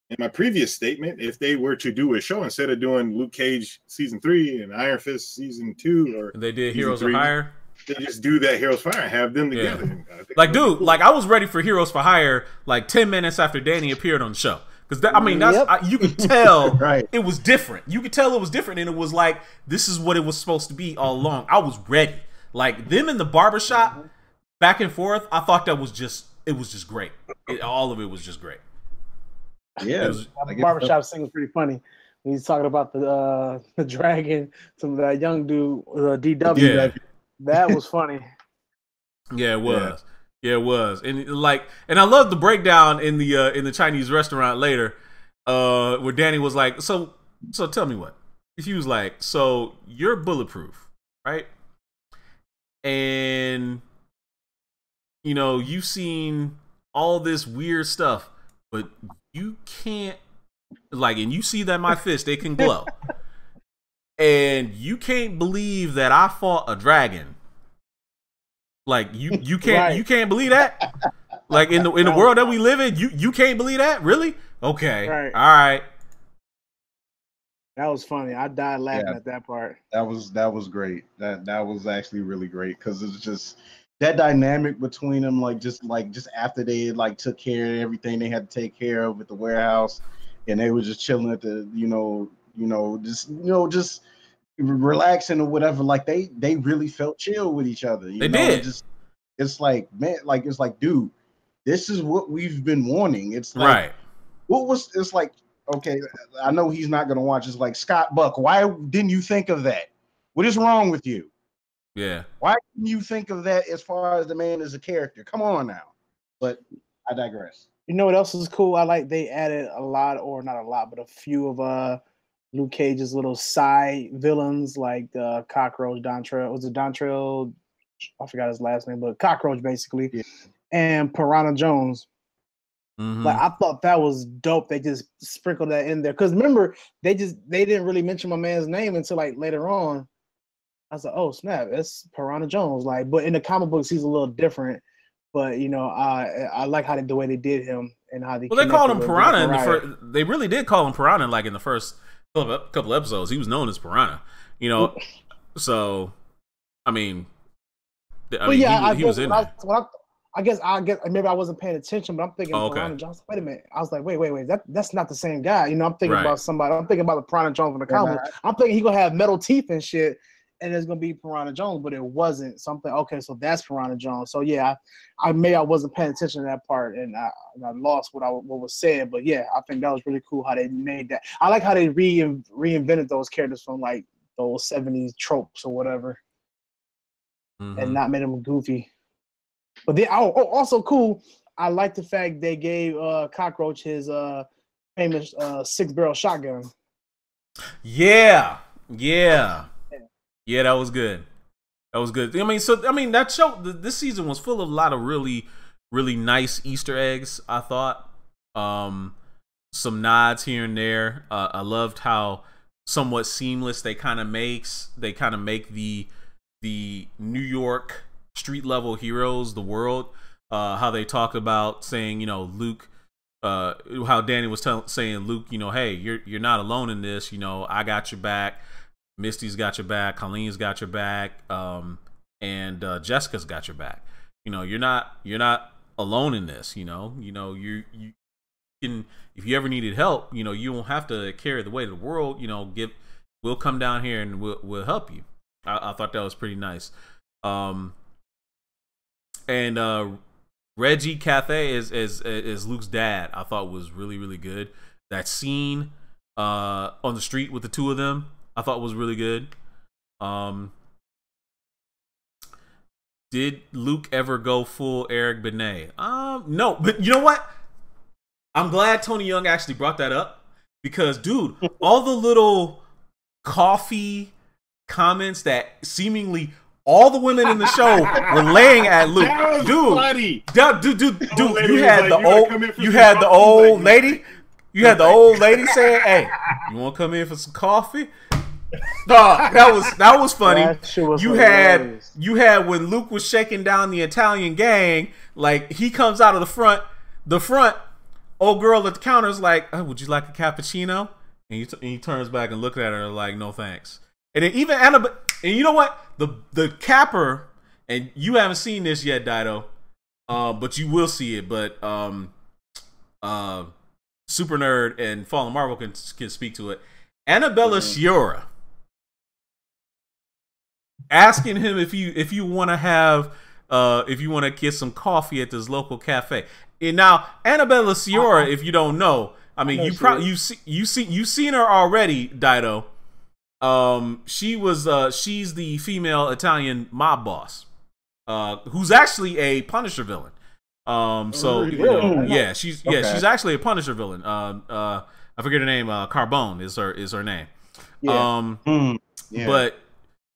in my previous statement, if they were to do a show instead of doing Luke Cage season 3 and Iron Fist season 2, or they did Heroes for Hire, they just do that Heroes for Hire and have them together. Yeah. Like, dude, like I was ready for Heroes for Hire like 10 minutes after Danny appeared on the show. Because you could tell right. It was different. You could tell it was different, and it was like, this is what it was supposed to be all along. I was ready. Like them in the barbershop, back and forth. I thought it was just great. All of it was just great. Yeah, the barbershop scene was pretty funny. When he's talking about the dragon, some of that young dude, DW. Yeah. That was funny. Yeah, it was. Yeah, it was. And I love the breakdown in the Chinese restaurant later, where Danny was like, so tell me what. He was like, so you're bulletproof, right? And you've seen all this weird stuff, but you can't, and you see that my fist, they can glow. And you can't believe that I fought a dragon. Like you can't right. You can't believe that? Like in the world that we live in, you can't believe that? Really? Okay. Right. All right. That was funny. I died laughing at that part. That was great. That was actually really great, because it's just that dynamic between them, just after they took care of everything they had to take care of at the warehouse, and they were just chilling at the just relaxing or whatever. Like they really felt chill with each other. They did. It's like, man, it's like, dude, this is what we've been wanting. It's right. like, it's like, okay, I know he's not gonna watch. It's like, Scott Buck, why didn't you think of that? What is wrong with you? Yeah. Why can you think of that as far as the man as a character? Come on now. But I digress. You know what else is cool? I like they added a lot, or not a lot, but a few of Luke Cage's little side villains, like Cockroach, Dontrell. Was it Dontrell? I forgot his last name, but Cockroach basically, Yeah. and Piranha Jones. Mhm. Like I thought that was dope. They just sprinkled that in there because remember they didn't really mention my man's name until like later on. I was like, oh snap, it's Piranha Jones. Like, but in the comic books he's a little different. But you know, I like how the way they did him and how they. Well, they called him connected with Piranha in the Mariah. first. They really did call him Piranha, like in the first couple episodes. He was known as Piranha, you know. So, I mean, Well, yeah, he was in there. I guess maybe I wasn't paying attention, but I'm thinking Oh, okay. Piranha Jones. Wait a minute, I was like, wait, that's not the same guy. You know, I'm thinking Right. about somebody. I'm thinking about the Piranha Jones in the comic. I'm thinking he gonna have metal teeth and shit, and it's gonna be Piranha Jones, but it wasn't. Something okay, so that's Piranha Jones. So yeah, I wasn't paying attention to that part, and I lost what was said. But yeah, I think that was really cool how they made that. I like how they reinvented those characters from like those 70s tropes or whatever, and not made them goofy. But they also cool. I like the fact they gave Cockroach his famous 6-barrel shotgun. Yeah, that was good. That was good. I mean, that show. This season was full of a lot of really, really nice Easter eggs. I thought, some nods here and there. I loved how somewhat seamless they kind of make the New York street level heroes, the world. How they talked about saying, you know, Luke. How Danny was saying, Luke, you know, hey, you're not alone in this. You know, I got your back. Misty's got your back. Colleen's got your back. And Jessica's got your back. You know, you're not alone in this. You know, you can, if you ever needed help, you know, you don't have to carry the weight of the world. You know, we'll come down here and we'll help you. I thought that was pretty nice. And Reggie Cathay is Luke's dad. I thought was really, really good. That scene on the street with the two of them, I thought was really good. Did Luke ever go full Eric Benet? No, but you know what? I'm glad Tony Young actually brought that up because, dude, all the little coffee comments that seemingly all the women in the show were laying at Luke. Dude, you had the old lady. You had the old lady saying, "Hey, you want to come in for some coffee?" Dog, that was funny. You had when Luke was shaking down the Italian gang, like he comes out of the front old girl at the counter is like, oh, would you like a cappuccino? And he turns back and looks at her like, no thanks. And then even Annabelle, and you know what? The capper, and you haven't seen this yet, Dido, but you will see it. But Super Nerd and Fallen Marvel can speak to it. Annabella Sciorra asking him if you want to have if you want to get some coffee at this local cafe. And now Annabella Sciorra, if you don't know, I mean you've seen her already, Dido. She's the female Italian mob boss, who's actually a Punisher villain. She's actually a Punisher villain. I forget her name. Carbone is her name. Yeah. But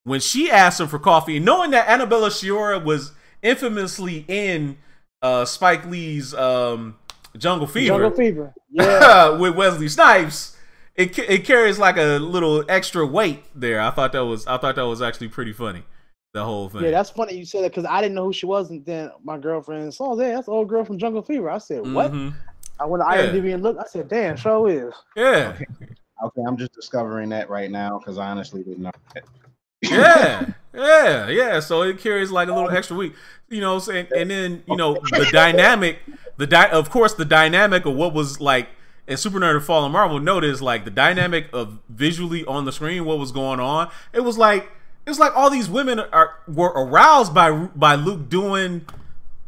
when she asked him for coffee, knowing that Annabella Sciorra was infamously in Spike Lee's Jungle Fever, yeah, with Wesley Snipes, it carries like a little extra weight there. I thought that was actually pretty funny. The whole thing. Yeah, that's funny you said that because I didn't know who she was, and then my girlfriend saw that. That's the old girl from Jungle Fever. I said, "What?" I went to IMDb and looked. I said, "Damn, show is." Yeah. Okay, I'm just discovering that right now because I honestly didn't know that. Yeah. So it carries like a little extra week, you know. Saying, and then the dynamic, of course, the dynamic of what was like. And Super Nerd and Fallen Marvel noticed like the dynamic of visually on the screen, what was going on. It was like all these women were aroused by Luke doing,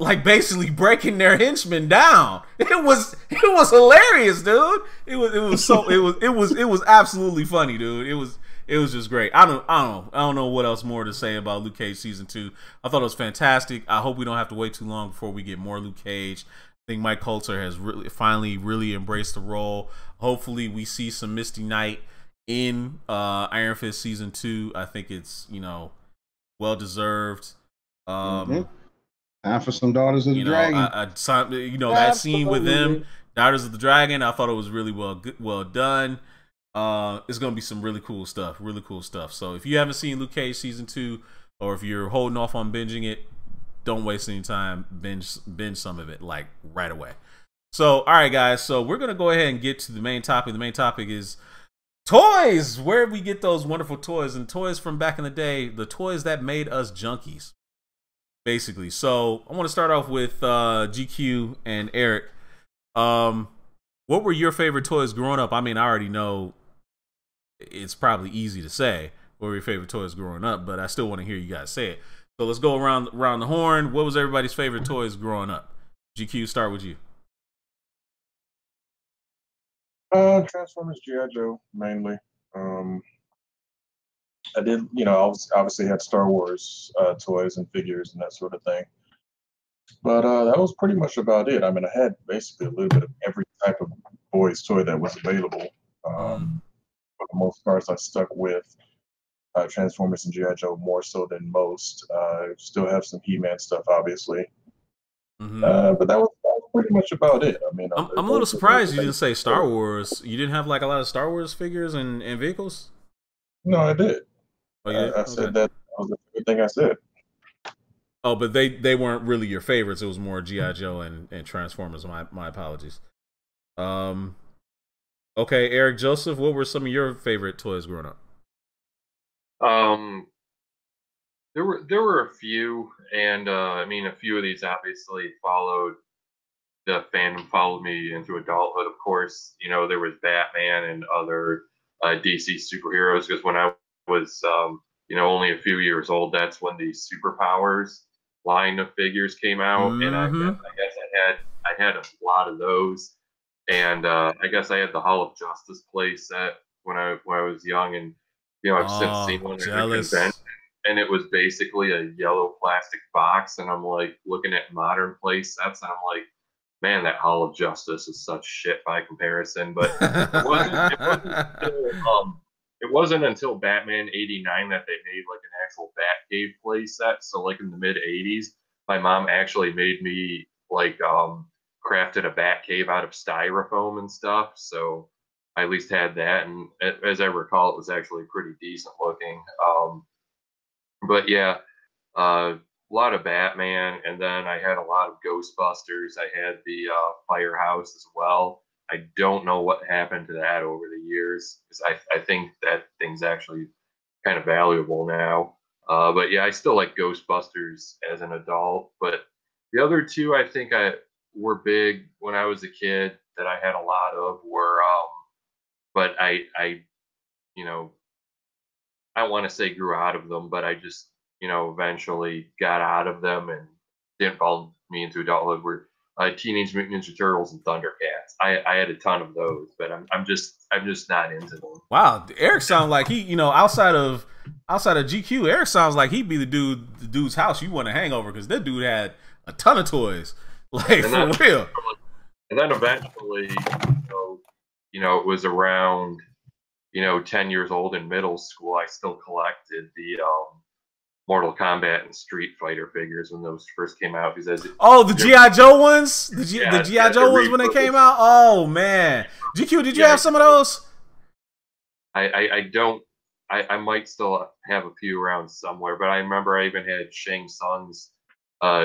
like, basically breaking their henchmen down. It was hilarious, dude. It was absolutely funny, dude. it was just great. I don't know what else more to say about Luke Cage season 2. I thought it was fantastic. I hope we don't have to wait too long before we get more Luke Cage. I think Mike Coulter has finally embraced the role. Hopefully we see some Misty Knight in Iron Fist season 2. I think it's, well deserved. Time for some Daughters of the Dragon. That scene with them, Daughters of the Dragon, I thought it was really well done. It's gonna be some really cool stuff. So if you haven't seen Luke Cage season 2, or if you're holding off on binging it, don't waste any time. Binge some of it like right away. So all right, guys. So we're gonna go ahead and get to the main topic. The main topic is toys. Where we get those wonderful toys, and toys from back in the day, the toys that made us junkies, basically. So I want to start off with GQ and Eric. What were your favorite toys growing up? I mean, I already know it's probably easy to say what were your favorite toys growing up, but I still want to hear you guys say it. So let's go around the horn. What was everybody's favorite toys growing up? GQ, start with you. Transformers, G.I. Joe, mainly. I did, obviously had Star Wars toys and figures and that sort of thing. But that was pretty much about it. I mean, I had basically a little bit of every type of boys' toy that was available. For the most part, I stuck with Transformers and G.I. Joe more so than most. Still have some He-Man stuff, obviously. But that was pretty much about it. I mean, I'm a little surprised you didn't say Star Wars. You didn't have like a lot of Star Wars figures and vehicles? No, I did. Oh, yeah? I said that was the good thing I said. Oh, but they weren't really your favorites. It was more G.I. Joe and Transformers. My apologies. Okay, Eric Joseph, what were some of your favorite toys growing up? There were a few, and I mean, a few of these obviously followed me into adulthood. Of course, there was Batman and other DC superheroes, because when I was only a few years old, that's when the Superpowers line of figures came out, and I guess I had a lot of those, and I guess I had the Hall of Justice play set when I was young, and I've since seen one at a convention, and it was basically a yellow plastic box, and I'm like looking at modern play sets, and I'm like, man, that Hall of Justice is such shit by comparison. But it wasn't until Batman '89 that they made like an actual Batcave play set. So like in the mid '80s, my mom actually made me like crafted a Batcave out of styrofoam and stuff. So I at least had that, and as I recall, it was actually pretty decent looking. But yeah, a lot of Batman, and then I had a lot of Ghostbusters. I had the Firehouse as well. I don't know what happened to that over the years, because I think that thing's actually kind of valuable now. But yeah, I still like Ghostbusters as an adult. But the other two I think were big when I was a kid that I had a lot of were, but I I want to say grew out of them, but I just, eventually got out of them and didn't follow me into adulthood, were Teenage Mutant Ninja Turtles and Thundercats. I had a ton of those, but I'm just not into them. Wow, Eric sounds like he, outside of GQ, Eric sounds like he'd be the dude's house you want to hang over, because that dude had a ton of toys, like for real. And then eventually, it was around 10 years old in middle school, I still collected the Mortal Kombat and Street Fighter figures when those first came out. Because the G.I. Joe ones? The G.I. Joe ones when they came out? Oh, man. GQ, did you have some of those? I don't. I might still have a few around somewhere, but I remember I even had Shang Tsung's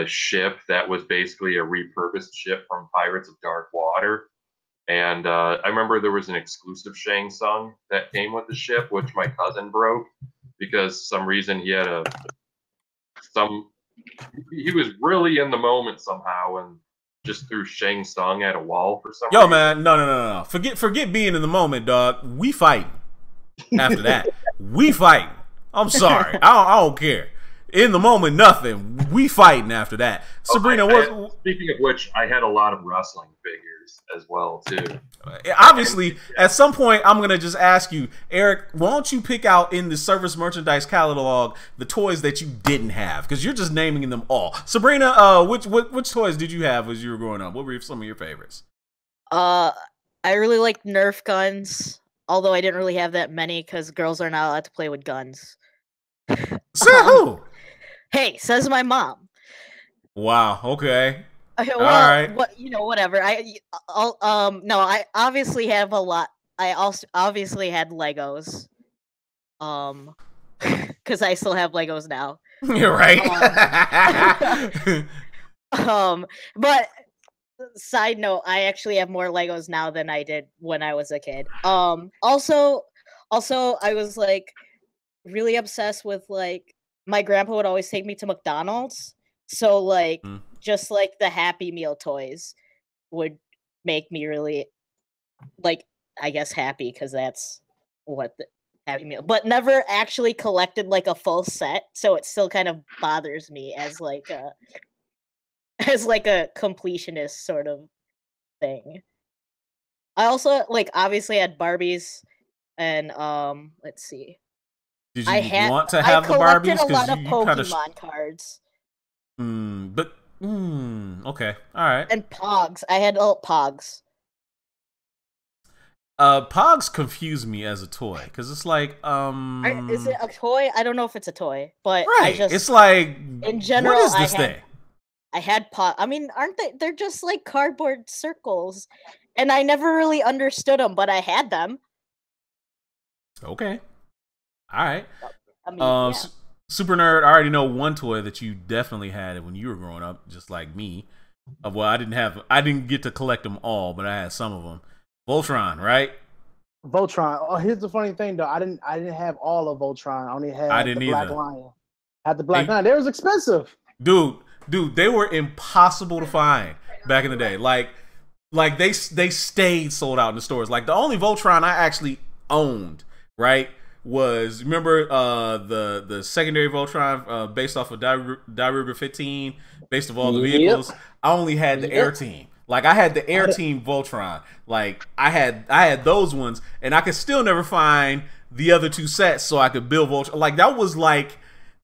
ship that was basically a repurposed ship from Pirates of Dark Water. And I remember there was an exclusive Shang Tsung that came with the ship, which my cousin broke because some reason he had he was really in the moment somehow and just threw Shang Tsung at a wall for some reason. Man, no. Forget being in the moment, dog. We fight after that. We fight. I'm sorry. I don't care. in the moment, nothing. We fighting after that. Sabrina, speaking of which, I had a lot of wrestling figures as well too. Obviously, at some point, I'm gonna just ask you, Eric, why don't you pick out in the service merchandise catalog the toys that you didn't have? Because you're just naming them all. Sabrina, which toys did you have as you were growing up? What were some of your favorites? I really liked Nerf guns, although I didn't really have that many because girls are not allowed to play with guns. Say who? Hey, says my mom. Wow. Okay. Well, all right. Whatever. No, I obviously have a lot. I also obviously had Legos. Because I still have Legos now. You're right. But side note, I actually have more Legos now than I did when I was a kid. Also, I was like really obsessed with like my grandpa would always take me to McDonald's, so like just like the Happy Meal toys would make me really like, I guess, happy because that's what the Happy Meal. But never actually collected like a full set, so it still kind of bothers me as like a completionist sort of thing. I also like obviously had Barbies and let's see. Did you want to have the Barbies? I collected a lot of Pokemon cards. Okay, all right. And Pogs. I had Pogs. Pogs confuse me as a toy because it's like, is it a toy? I don't know if it's a toy, but right. It's like, in general, what is this thing? I had Pog. I mean, aren't they? They're just like cardboard circles, and I never really understood them, but I had them. Okay. All right. I mean, yeah. Super Nerd, I already know one toy that you definitely had when you were growing up, just like me. Well, I didn't get to collect them all, but I had some of them. Voltron, right? Voltron. Oh, here's the funny thing though. I didn't have all of Voltron. I only had the Black Lion. I had the Black Lion. They was expensive. Dude, they were impossible to find back in the day. Like they stayed sold out in the stores. Like the only Voltron I actually owned, right, was, remember the secondary Voltron based off of Daruga 15, based off all the vehicles. I only had the Air Team. Like I had the Air Team Voltron. Like I had those ones, and I could still never find the other two sets, so I could build Voltron. Like that was like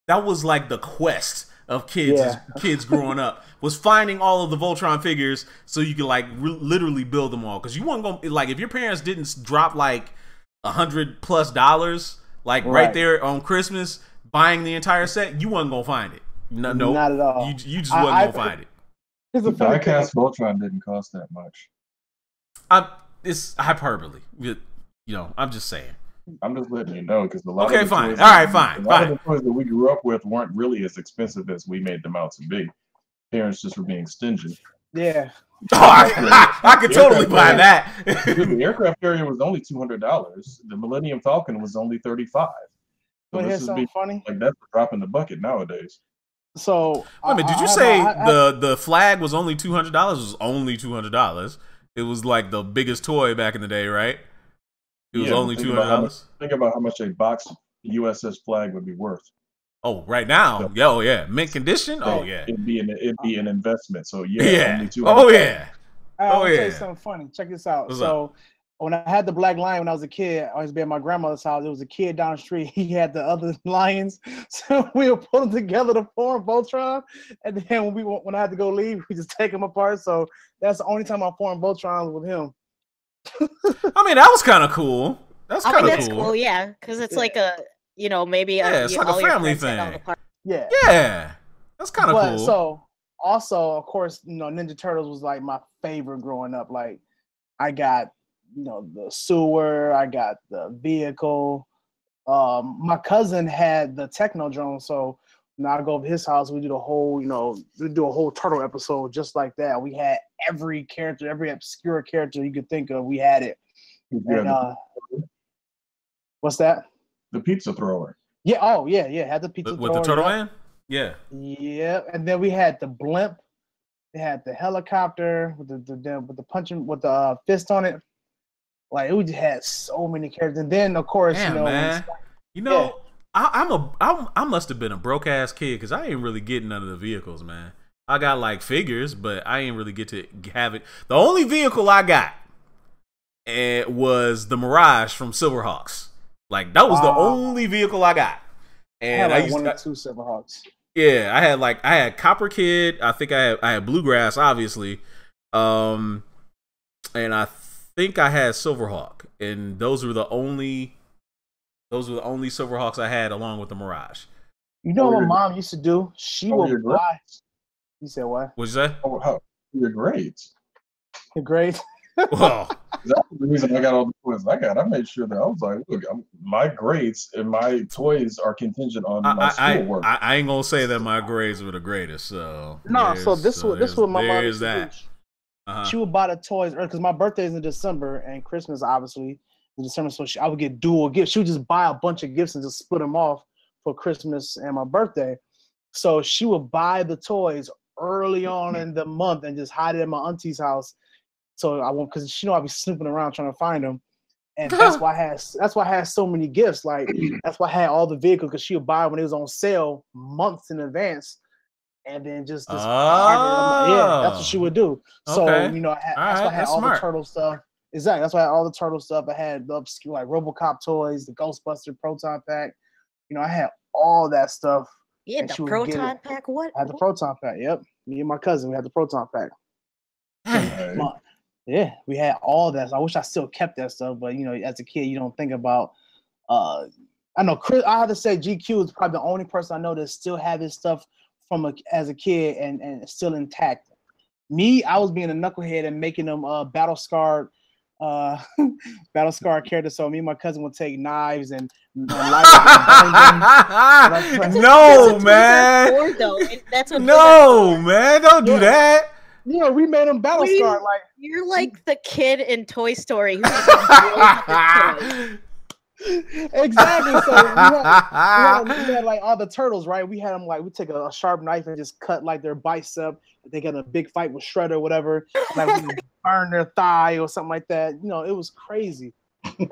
the quest of kids growing up, was finding all of the Voltron figures so you could like literally build them all. Because you weren't going, like, if your parents didn't drop like $100+ like right there on Christmas buying the entire set, you wasn't gonna find it. No, not at all. You just wasn't gonna find it. The diecast Voltron didn't cost that much. It's hyperbole. I'm just saying. I'm just letting you know because a lot of the fine. Toys all right, fine. A lot of the toys that we grew up with weren't really as expensive as we made them out to be. Parents just were being stingy. Yeah. Oh, I could totally buy that. Dude, the aircraft carrier was only $200. The Millennium Falcon was only $35. But here's something funny. Like that's a drop in the bucket nowadays. So wait a minute, did you say the flag was only $200? It was only $200. It was like the biggest toy back in the day, right? It was only $200. Think about how much a box USS flag would be worth. Oh, right now, so, mint condition. Oh yeah, it'd be an investment. So yeah. Only $200. Oh yeah. I'll tell you something funny. Check this out. What's so up? When I had the Black Lion when I was a kid, I always be at my grandmother's house. There was a kid down the street. He had the other lions, so we would put them together to form Voltron. And then when I had to go leave, we just take them apart. So that's the only time I formed Voltron with him. I mean, that was kind of cool. That's kind of cool. Yeah, because it's like a. Maybe it's like a family thing. Yeah, that's kind of cool. So also, of course, Ninja Turtles was like my favorite growing up. Like I got, the sewer, I got the vehicle. My cousin had the Technodrome, so when I go to his house, we do the whole, we do a whole turtle episode just like that. We had every character, every obscure character you could think of, we had it. And, what's that? The pizza thrower. Yeah. Oh, yeah. Had the pizza thrower. With the Turtle Man? Yeah. Yeah. And then we had the blimp. They had the helicopter with the punching with the fist on it. Like we just had so many characters. And then of course, man. I must have been a broke ass kid because I ain't really getting none of the vehicles, man. I got like figures, but I ain't really get to have it. The only vehicle I got was the Mirage from Silverhawks. Like that was the only vehicle I got. And I had like one or two Silverhawks. Yeah, I had Copper Kid. I think I had Bluegrass, obviously, and I think I had Silverhawk, and those were the only Silverhawks I had, along with the Mirage. You know what my mom used to do? She would buy. You said what? What'd you say? Oh, how your grades? Your grades? Well, That's the reason I got all the toys I got. I made sure that I was like, look, my grades and my toys are contingent on my schoolwork. I ain't gonna say that my grades were the greatest. So no, so this was my mom used to do. She would buy the toys because my birthday is in December and Christmas obviously in December. So I would get dual gifts. She would just buy a bunch of gifts and just split them off for Christmas and my birthday. So she would buy the toys early on in the month and just hide it at my auntie's house. So I won't, because she know I'd be snooping around trying to find them, and that's why I had so many gifts. Like that's why I had all the vehicles, because she would buy when it was on sale months in advance, and then just yeah, that's what she would do. So you know, that's why I had all the turtle stuff. Exactly, that's why I had all the turtle stuff. I had the like RoboCop toys, the Ghostbuster Proton Pack. You know, I had all that stuff. Yeah, the Proton Pack. What? I had the Proton Pack. Yep, me and my cousin, we had the Proton Pack. Yeah, we had all that. So I wish I still kept that stuff, but you know, as a kid, you don't think about. I know Chris. I have to say, GQ is probably the only person I know that still have his stuff from as a kid and still intact. Me, I was being a knucklehead and making them battle scarred characters. So me and my cousin would take knives and light them. No, man. No, man. Don't do that. Yeah, we made them battle scarred. Like you're like the kid in Toy Story who exactly. So we had like all the turtles, right? We had them like we take a sharp knife and just cut like their bicep. They got a big fight with Shredder or whatever. Like we burn their thigh or something like that. You know, it was crazy.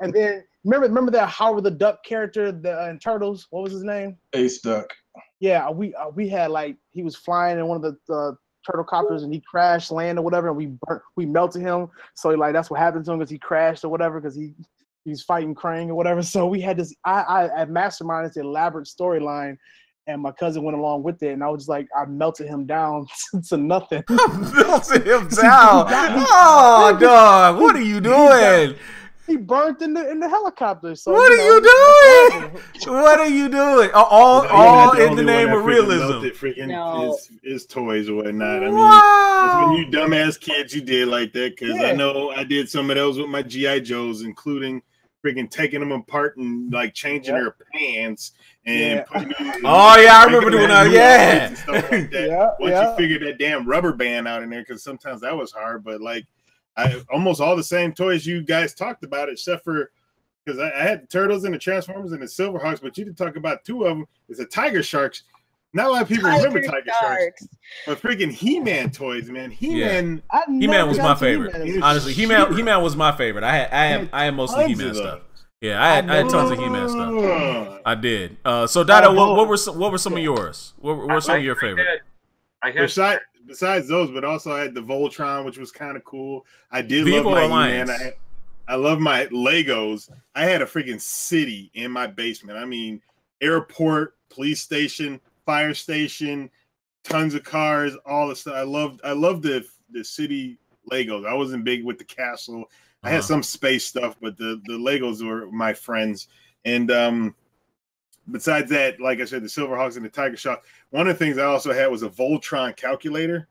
And then remember that Howard the Duck character in Turtles? What was his name? Ace Duck. Yeah, we had like he was flying in one of the turtle copters and he crashed land or whatever, and we melted him. So like that's what happened to him, because he crashed or whatever, because he's fighting Krang or whatever. So we had this I masterminded this elaborate storyline, and my cousin went along with it, and I was just like, I melted him down to nothing. Melted him down. Oh dog, what are you doing? He burnt in the helicopter. So what are you doing? What are you doing? All in the name of realism. His toys or whatnot. I mean, that's when you dumbass kids you did like that, because I know I did some of those with my GI Joes, including freaking taking them apart and like changing their pants and putting them in, I remember doing that. Yeah. And stuff like that. Once you figured that damn rubber band out in there, because sometimes that was hard, but like. I almost all the same toys you guys talked about, except for because I had the Turtles and the Transformers and the Silverhawks, but you didn't talk about two of them. It's the Tiger Sharks. Not a lot of people remember Tiger Sharks, but freaking He-Man toys, man. He-Man was my favorite. Honestly, He-Man was my favorite. I had most of the He-Man stuff. Yeah, I had tons of He-Man stuff. I did. So Dada, what were some of yours? What were some of your favorites? Besides those, but also I had the Voltron, which was kind of cool. I did love my He-Man. I love my Legos. I had a freaking city in my basement. I mean, airport, police station, fire station, tons of cars, all the stuff. I loved the city Legos. I wasn't big with the castle. I had some space stuff, but the Legos were my friends. And besides that, like I said, the Silverhawks and the Tiger Shark. One of the things I also had was a Voltron calculator,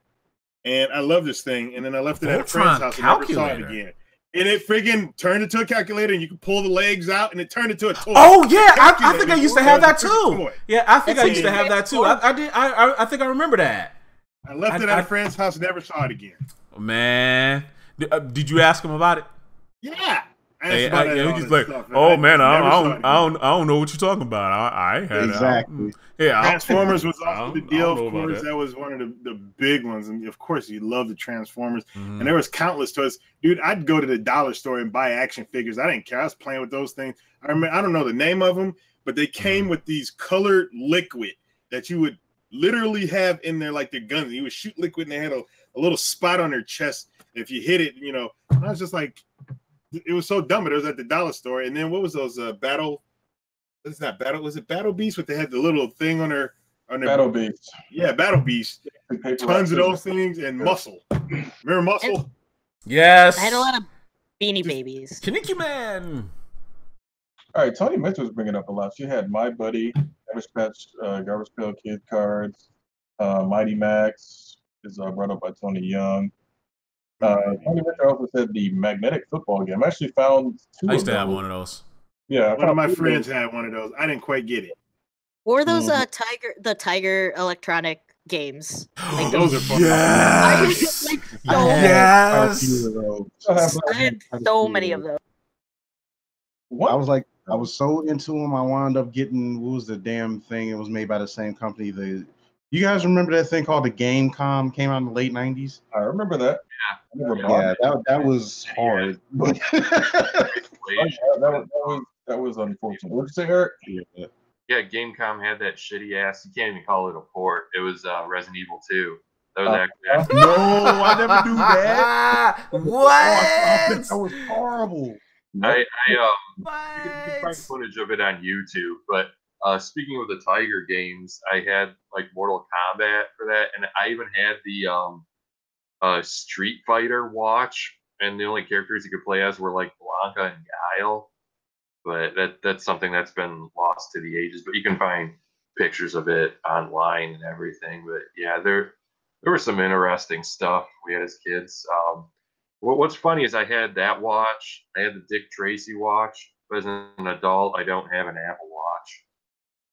and I love this thing. And then I left it at a friend's house and never saw it again. And it freaking turned into a calculator, and you could pull the legs out, and it turned into a toy. Oh yeah, I think I used to have that too. Yeah, I think I used to have that too. I did. I think I remember that. I left it at a friend's house, never saw it again. Man, did you ask him about it? Yeah. He's like, oh man, I don't know what you're talking about. I ain't had exactly. Yeah, Transformers was also the deal. Of course, that was one of the big ones, and of course, you love the Transformers. And there was countless toys, dude. I'd go to the dollar store and buy action figures. I didn't care. I was playing with those things. I don't know the name of them, but they came with these colored liquid that you would literally have in there like their guns. You would shoot liquid and they had a little spot on their chest. If you hit it, you know, I was just like, it was so dumb. It was at the dollar store. And then what was those battle? It's not battle. Was it Battle Beast? But they had the little thing on their Battle Beast. Yeah, Battle Beast. Tons of those things and Muscle. Remember Muscle? Yes. I had a lot of Beanie Babies. Kaneki Man. All right, Tony Mitchell was bringing up a lot. She had My Buddy, Garbage Patch, Garbage Pail Kid cards, Mighty Max is brought up by Tony Young. Tony Mitchell also said the magnetic football game. I actually found two. I used to have one of those. Yeah, one of my friends had one of those. I didn't quite get it. What were those Tiger electronic games? Like those are fun. Yes. Yes. Yes. I had so many of those. What? I was so into them. I wound up getting, what was the damn thing? It was made by the same company. You guys remember that thing called the Gamecom? Came out in the late 90s. I remember that. Yeah, that was hard. That was unfortunate. What did you say, Eric? Yeah, Gamecom had that shitty ass. You can't even call it a port. It was Resident Evil 2. That was actually. No, I never do that. What? That was horrible. You can find footage of it on YouTube. But speaking of the Tiger games, I had like Mortal Kombat for that, and I even had the Street Fighter watch, and the only characters you could play as were like Blanca and Guile. But that's something that's been lost to the ages. But you can find pictures of it online and everything. But yeah, there was some interesting stuff we had as kids. What's funny is I had that watch. I had the Dick Tracy watch. But as an adult, I don't have an Apple Watch.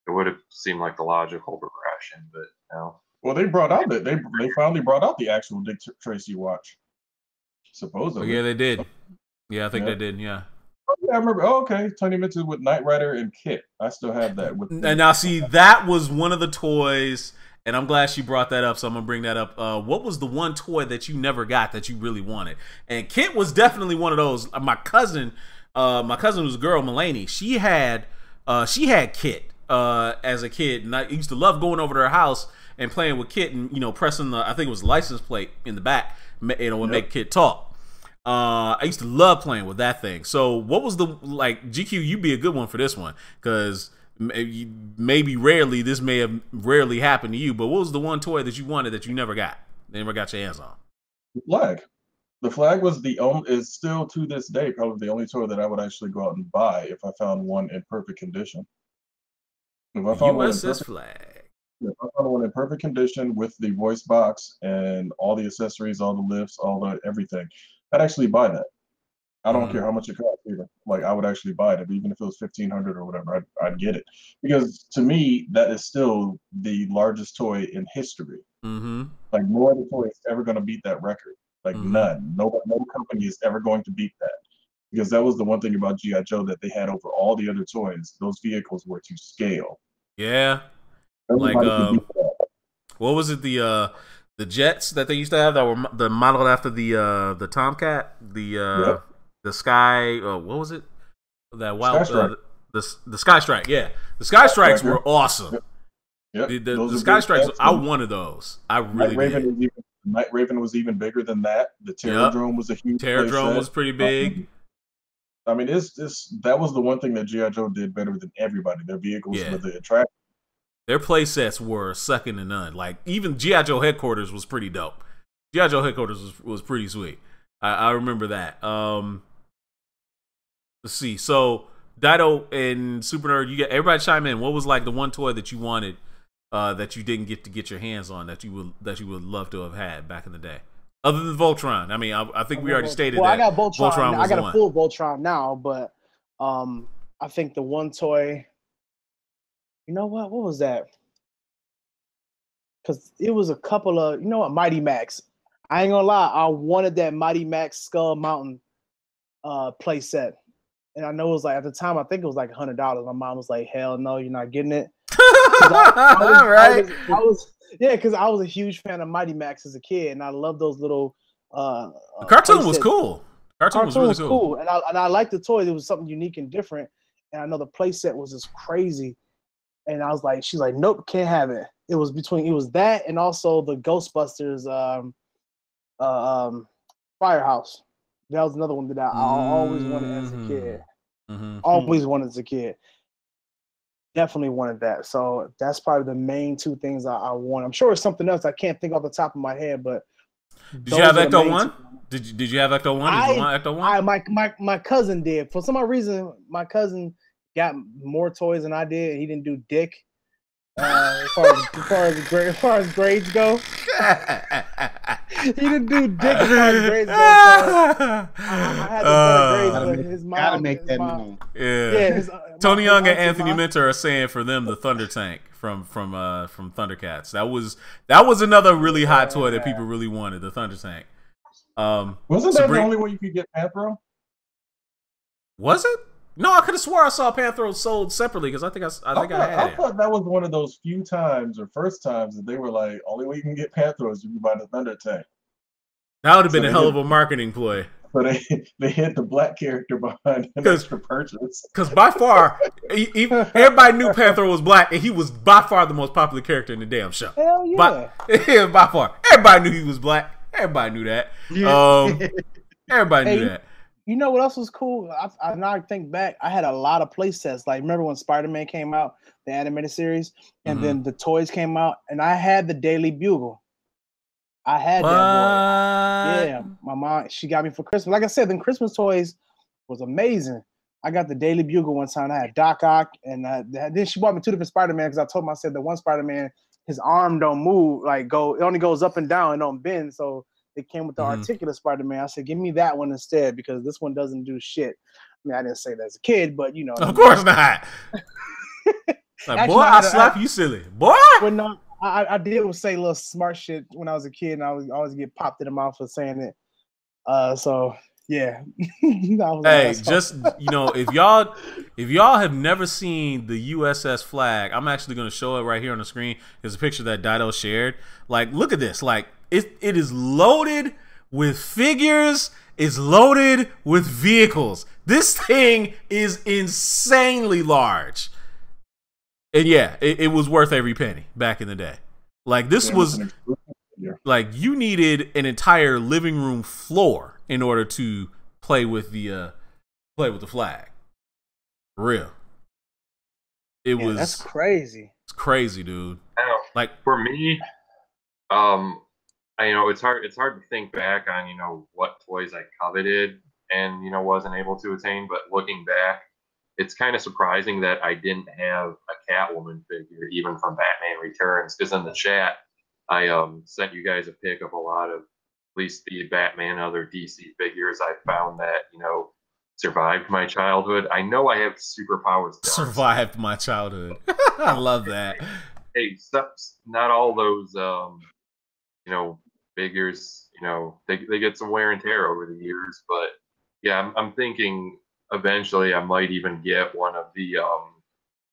It would have seemed like the logical progression, but no. Well, they finally brought out the actual Dick Tracy watch. Supposedly. Oh, yeah, they did. Yeah, I think they did. Yeah. Oh, yeah, I remember. Oh, okay. Tony Mitchell with Knight Rider and Kit. I still have that. And now, see, that was one of the toys, and I'm glad she brought that up, so I'm going to bring that up. What was the one toy that you never got that you really wanted? And Kit was definitely one of those. My cousin was a girl, Mulaney. She had Kit as a kid, and I used to love going over to her house and playing with Kit and, pressing I think it was the license plate in the back, would make Kit talk. I used to love playing with that thing. So what was GQ, you'd be a good one for this one, because maybe rarely, this may have rarely happened to you, but what was the one toy that you wanted that you never got your hands on? The flag. The flag was is still to this day probably the only toy that I would actually go out and buy if I found one in perfect condition. If I found USS flag. If I found one in perfect condition with the voice box and all the accessories, all the lifts, everything, I'd actually buy that. I don't care how much it costs either. Like, I would actually buy it, even if it was $1,500 or whatever. I'd get it, because to me that is still the largest toy in history. Mm-hmm. Like, no other toy is ever going to beat that record. Like, none. No company is ever going to beat that, because that was the one thing about G.I. Joe that they had over all the other toys. Those vehicles were to scale. Yeah. What was it? The jets that they used to have that were modeled after the Tomcat, the Sky. What was it? That wild the Sky Strike. Yeah, the Sky Strikes were awesome. Yep. The Sky Strikes. I wanted those. I really did. Night Raven was even bigger than that. The Terrordrome was a huge. Terrordrome was pretty big. I mean, that was the one thing that G.I. Joe did better than everybody. Their vehicles were the attraction. Their play sets were second to none. Like, even G.I. Joe Headquarters was pretty dope. G.I. Joe Headquarters was pretty sweet. I remember that. Let's see. So, Dido and Super Nerd, everybody chime in. What was like the one toy that you wanted that you didn't get your hands on that you would love to have had back in the day? Other than Voltron. I mean, I think we already stated that. I got Voltron. Was I got a full Voltron now, but I think the one toy. You know what? What was that? Because it was a couple of, Mighty Max. I ain't gonna lie, I wanted that Mighty Max Skull Mountain play set. And I know it was like, at the time, I think it was like $100. My mom was like, hell no, you're not getting it. Because I was a huge fan of Mighty Max as a kid, and I loved those little the cartoon was cool. Cartoon was really cool. And I liked the toys. It was something unique and different. and I know the play set was just crazy. And I was like, she's like, nope, can't have it. It was that and also the Ghostbusters Firehouse. That was another one that I always wanted as a kid. Always wanted as a kid. Definitely wanted that. So that's probably the main two things I want. I'm sure it's something else I can't think off the top of my head, but did you have Ecto 1? Did you have Ecto 1? Did you want Ecto 1? My cousin did. For some odd reason, my cousin got more toys than I did, and he didn't do dick. As far as grades go, he didn't do dick as far as grades go. So I had the better grades, but his mom gotta make that known. Yeah, Tony Young and Anthony Minter are saying for them the Thunder Tank from Thundercats. That was another really hot toy that people really wanted. The Thunder Tank. Wasn't that the only way you could get Panthro? Was it? No, I could have swore I saw Panthro sold separately because I think I had it. I thought that was one of those few times or first times that they were like, only way you can get Panthro is if you buy the Thunder Tank. That would have been a hell of a marketing ploy. So they hit the black character behind an extra purchase. Because by far, everybody knew Panthro was black, and he was by far the most popular character in the damn show. Hell yeah. By far. Everybody knew he was black. Everybody knew that. Everybody knew that. You know what else was cool? I now I think back, I had a lot of play sets. Like, remember when Spider-Man came out, the animated series, and then the toys came out, and I had the Daily Bugle. I had that boy. Yeah, my mom, she got me for Christmas. Like I said, then Christmas toys was amazing. I got the Daily Bugle one time. I had Doc Ock, and then she bought me two different Spider-Man because I told her, I said, the one Spider-Man, his arm don't move, it only goes up and down and don't bend, so it came with the articulate Spider-Man. I said, give me that one instead because this one doesn't do shit. I mean, I didn't say that as a kid, but you know. Of course not. Actually, boy, I'll slap you silly. Boy! But no, I did say little smart shit when I was a kid, and I was always get popped in the mouth for saying it. So, yeah. Hey, just, if y'all have never seen the USS flag, I'm actually going to show it right here on the screen. There's a picture that Dido shared. Look at this. It is loaded with figures. It's loaded with vehicles. This thing is insanely large. And yeah, it was worth every penny back in the day. This was you needed an entire living room floor in order to play with the flag. For real. That's crazy. It's crazy, dude. For me, it's hard to think back on, what toys I coveted and, wasn't able to attain. But looking back, it's kind of surprising that I didn't have a Catwoman figure, even from Batman Returns. Because in the chat, I sent you guys a pic of a lot of, at least the Batman, other DC figures I found that, survived my childhood. I know I have superpowers. Survived my childhood. I love that. Hey, not all those, figures, they get some wear and tear over the years. But yeah, I'm thinking eventually I might even get one of the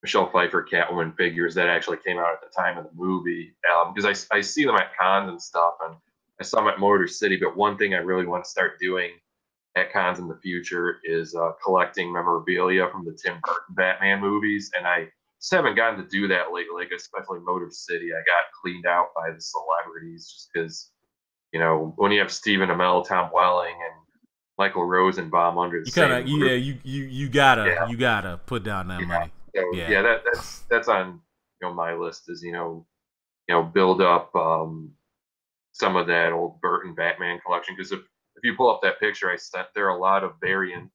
Michelle Pfeiffer Catwoman figures that actually came out at the time of the movie. Because I see them at cons and stuff, and I saw them at Motor City. But one thing I really want to start doing at cons in the future is collecting memorabilia from the Tim Burton Batman movies. And I just haven't gotten to do that lately, especially Motor City. I got cleaned out by the celebrities just because, when you have Stephen Amell, Tom Welling, and Michael Rosenbaum under the same roof, you gotta put down that money. So, that's on my list is build up some of that old Burton Batman collection, because if you pull up that picture I sent, there are a lot of the variant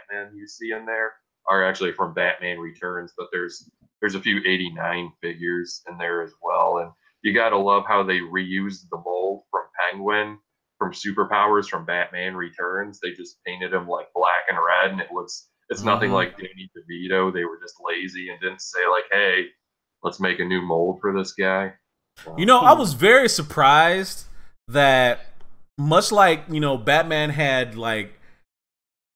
Batman you see in there are actually from Batman Returns, but there's a few 89 figures in there as well. And you gotta love how they reused the mold from Penguin from Superpowers from Batman Returns. They just painted him black and red, and it's nothing like Danny DeVito. They were just lazy and didn't say hey, let's make a new mold for this guy. I was very surprised that much like, Batman had I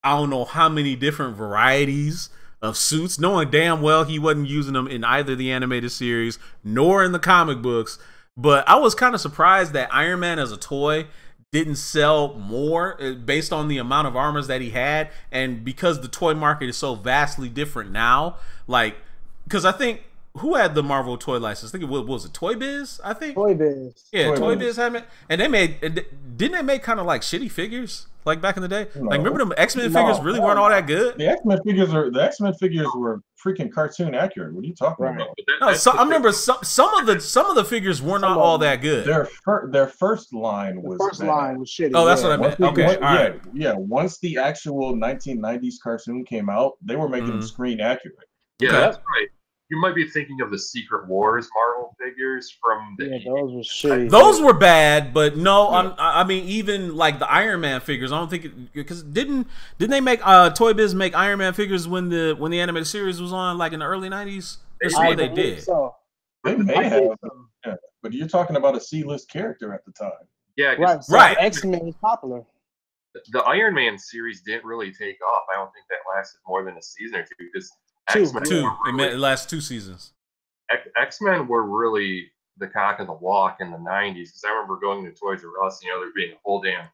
don't know how many different varieties of suits, knowing damn well he wasn't using them in either the animated series nor in the comic books. But I was kind of surprised that Iron Man as a toy didn't sell more based on the amount of armors that he had, and because the toy market is so vastly different now, like, because I think who had the Marvel toy license? I think what was it, Toy Biz? I think Toy Biz. Yeah, Toy Biz had it, and they made didn't they make kind of like shitty figures like back in the day? No. Like remember them X-Men figures really weren't all that good. The X-Men figures were freaking cartoon accurate. What are you talking about? No, so I remember some of the figures were not all that good. Their first line was shitty. Oh, that's what I meant. Okay, all right. Yeah. Once the actual 1990s cartoon came out, they were making them screen accurate. Yeah, that's right. You might be thinking of the Secret Wars Marvel figures from the those were shitty. Those were bad, but no, I mean even like the Iron Man figures. I don't think because didn't they make Toy Biz make Iron Man figures when the animated series was on like in the early 90s? They did. So. They may have, but you're talking about a C-list character at the time. Yeah, right. X-Men is popular. The Iron Man series didn't really take off. I don't think that lasted more than a season or two because it lasted 2 seasons. X-Men were really the cock of the walk in the 90s because I remember going to Toys R Us, there being a whole damn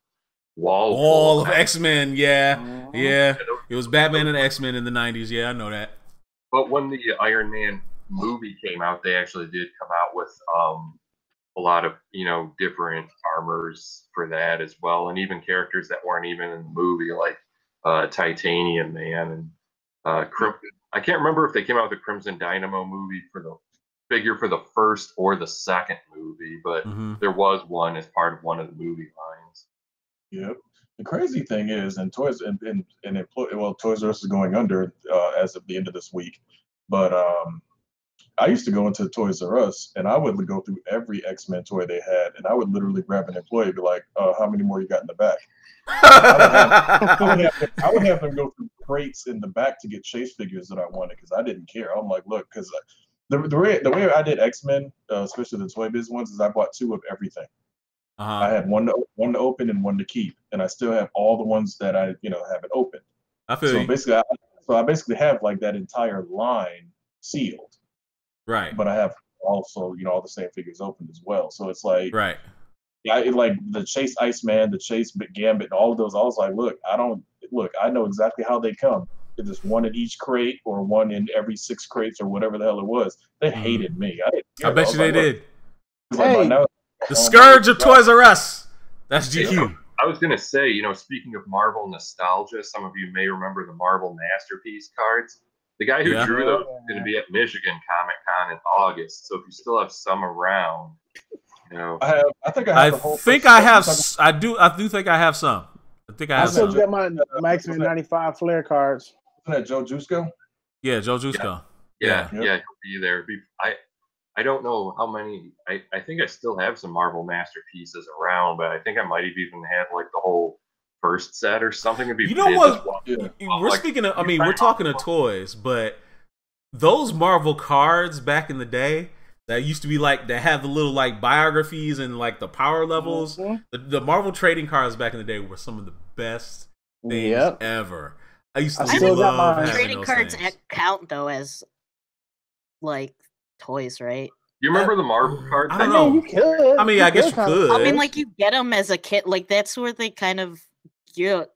wall of X-Men. Yeah. It was Batman and X-Men in the 90s. Yeah, I know that. But when the Iron Man movie came out, they actually did come out with a lot of different armors for that as well, and even characters that weren't even in the movie, like Titanium Man and I can't remember if they came out with a Crimson Dynamo movie for the figure for the first or the second movie, but there was one as part of one of the movie lines. Yep. The crazy thing is, Toys R Us is going under as of the end of this week, but I used to go into Toys R Us and I would go through every X-Men toy they had, and I would literally grab an employee and be like, how many more you got in the back? I would have them go through crates in the back to get Chase figures that I wanted because I didn't care. I'm like, look, because the way I did X-Men, especially the Toy Biz ones, is I bought 2 of everything. I had one to open and one to keep, and I still have all the ones that I haven't opened. I feel I basically have like that entire line sealed. Right. But I have also, all the same figures opened as well. So it's like, right. Yeah, like the Chase Iceman, the Chase Gambit, and all of those. I was like, I know exactly how they come. It's just one in each crate or one in every 6 crates or whatever the hell it was. They hated me. I bet you they did. Hey, the scourge of Toys R Us. That's GQ. I was going to say, speaking of Marvel nostalgia, some of you may remember the Marvel Masterpiece cards. The guy who drew those is going to be at Michigan Comic Con in August. So if you still have some around, I think I do think I have some. I think I have still some. got my X-Men 95 Flair cards. Isn't that Joe Jusko? Yeah, Joe Jusko. Yeah, he'll be there. I don't know how many. I think I still have some Marvel Masterpieces around, but I think I might have even had like the whole first set or something. It'd be we're speaking of. I mean, we're talking of toys, but those Marvel cards back in the day that used to be like that have the little like biographies and like the power levels. The Marvel trading cards back in the day were some of the best things ever. I used to love having trading those cards things. count though as like toys, right? You remember the Marvel cards? I don't know. You could. I mean, I guess you could. I mean, like you get them as a kid. Like that's where they kind of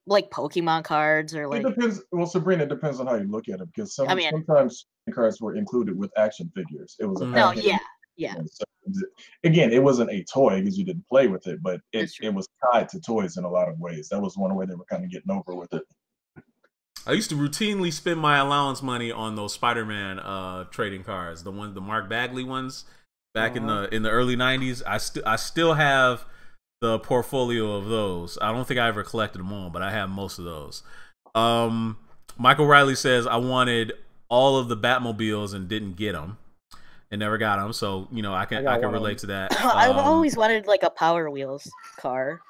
like Pokemon cards or like. It depends. Well, Sabrina, it depends on how you look at it because sometimes cards were included with action figures. It was a package. So, again, it wasn't a toy because you didn't play with it, but it was tied to toys in a lot of ways. That was one way they were kind of getting over with it. I used to routinely spend my allowance money on those Spider-Man trading cards, the Mark Bagley ones back in the early 90s. I still have the portfolio of those. I don't think I ever collected them all, but I have most of those. Michael Riley says I wanted all of the Batmobiles and didn't get them. And never got them, so I can relate to that. I've always wanted like a Power Wheels car.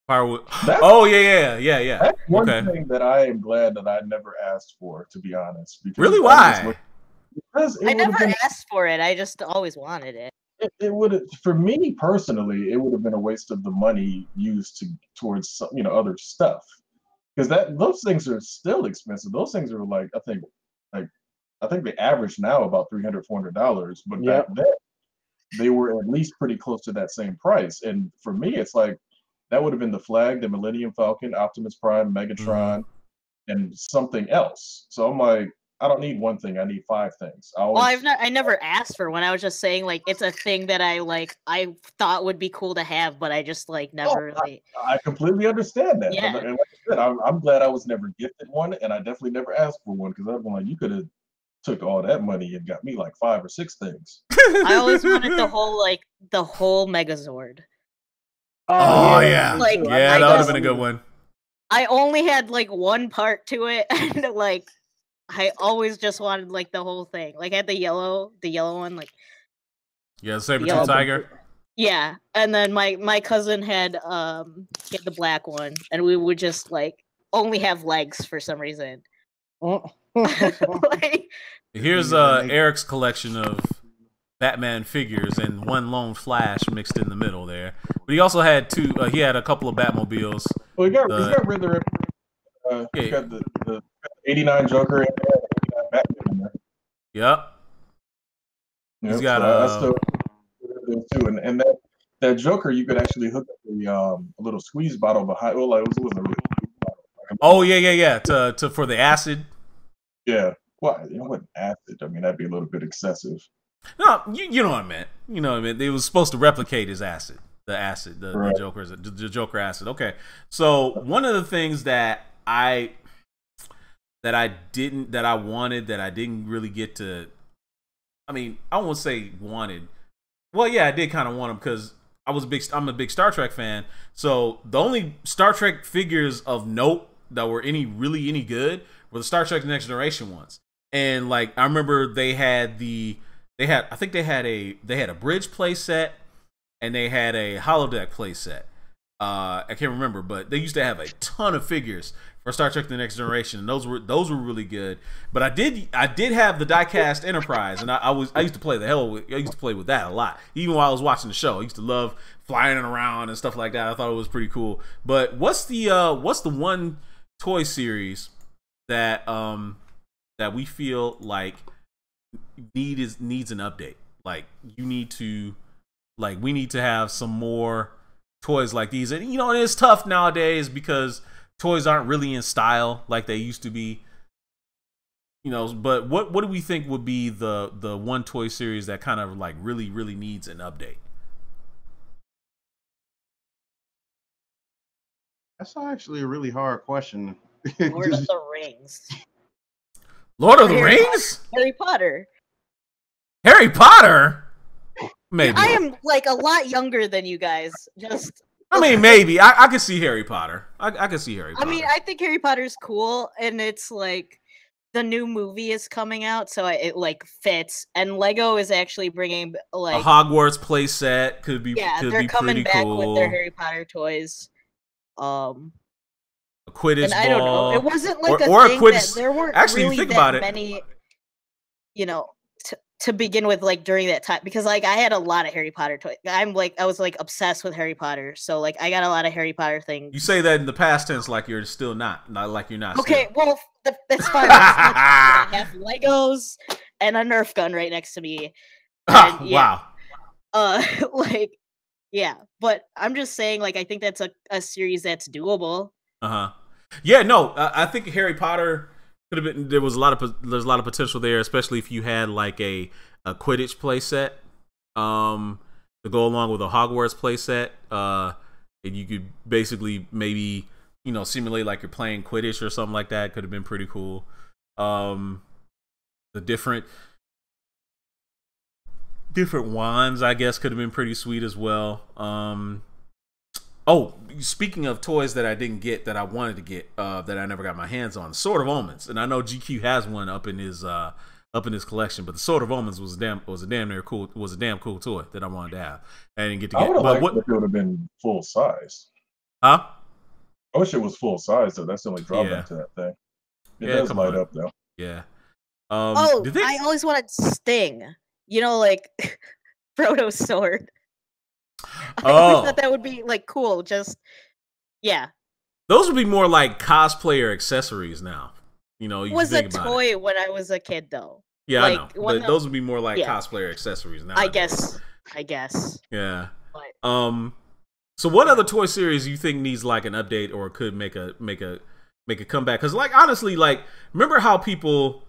Oh yeah. That's one thing that I am glad that I never asked for, to be honest. Really, why? Because I never asked for it. I just always wanted it. It would, for me personally, it would have been a waste of the money used towards other stuff. Because those things are still expensive. Those things are like I think they average now about $300, $400, but back then they were at least pretty close to that same price. And for me, it's like that would have been the Flag, the Millennium Falcon, Optimus Prime, Megatron, and something else. So I'm like, I don't need one thing. I need 5 things. I never asked for one. I was just saying like it's a thing that I thought would be cool to have, but I just like never really. I completely understand that. Yeah. And like I said, I'm glad I was never gifted one, and I definitely never asked for one because I'd been like, you could have took all that money and got me like 5 or 6 things. I always wanted the whole Megazord. Oh yeah, Like, yeah, that would have been a good one. I only had like one part to it, and like I always just wanted like the whole thing. Like I had the yellow one, like yeah, Saber-tooth tiger. Yeah, and then my cousin had the black one, and we would just like only have legs for some reason. Like, here's Eric's collection of Batman figures and one lone Flash mixed in the middle there. But he also had 2. He had a couple of Batmobiles. Well, he got Riddler. He got the 89 Joker and 89 Batman in there. Yep. He's got I still those too, and that Joker you could actually hook up a little squeeze bottle behind. Well, like it wasn't a really bottle. Oh yeah. To for the acid. Yeah. Well, it wasn't acid. I mean, that'd be a little bit excessive. No, you know what I meant. You know what I meant. It was supposed to replicate his acid. The Joker acid. Okay. So one of the things that I wanted that I didn't really get to. I mean, I won't say wanted. Well, yeah, I did kind of want them because I'm a big Star Trek fan. So the only Star Trek figures of note that were any good were the Star Trek Next Generation ones. And like I remember they had a bridge play set and they had a holodeck play set. I can't remember, but they used to have a ton of figures for Star Trek: The Next Generation, and those were really good. But I did have the diecast Enterprise, and I used to play with that a lot. Even while I was watching the show, I used to love flying around and stuff like that. I thought it was pretty cool. But what's the one toy series that we feel like needs an update? Like we need to have some more toys like these. And you know, it's tough nowadays because toys aren't really in style like they used to be. You know, but what do we think would be the one toy series that kind of like really needs an update? That's actually a really hard question. Lord of the Rings. Lord of the Rings? Harry Potter. Harry Potter? Maybe. I am like a lot younger than you guys. I mean, maybe. I could see Harry Potter. I could see Harry Potter. I mean, I think Harry Potter's cool, and it's like the new movie is coming out, so it like fits. And Lego is actually bringing like a Hogwarts play set could be. Yeah, could they're be coming pretty back cool. with their Harry Potter toys. A Quidditch and ball. I don't know. It wasn't like or a thing Quidditch. that there weren't Actually, really think that about it. many, you know, to begin with, like during that time, because like I had a lot of Harry Potter toys. I was like obsessed with Harry Potter, so like I got a lot of Harry Potter things. You say that in the past tense, like you're still not like you're not. Okay, still. well that's fine. I have Legos and a Nerf gun right next to me. And, yeah, wow. Like, yeah, but I'm just saying, like, I think that's a series that's doable. Yeah, no, I think Harry Potter could have been. There's a lot of potential there, especially if you had like a Quidditch play set, to go along with a Hogwarts play set. And you could basically maybe simulate like you're playing Quidditch or something like that. Could have been pretty cool. The different wands, I guess, could have been pretty sweet as well. Oh, speaking of toys that I didn't get that I wanted to get, that I never got my hands on, Sword of Omens, and I know GQ has one up in his collection, but the Sword of Omens was a damn cool toy that I wanted to have. I didn't get to get. I would have but liked if it would have been full size. Huh? I wish it was full size though. That's the only drawback to that thing. It does light up though. Yeah. I always wanted Sting. Like Frodo's sword. I always thought that would be like cool. Just yeah. Those would be more like cosplayer accessories now. You was think a about toy it. when I was a kid, though. Yeah, like, I know. But those would be more like yeah. cosplayer accessories now. I guess. Yeah. But, So what other toy series you think needs like an update or could make a comeback? Because like honestly, like remember how people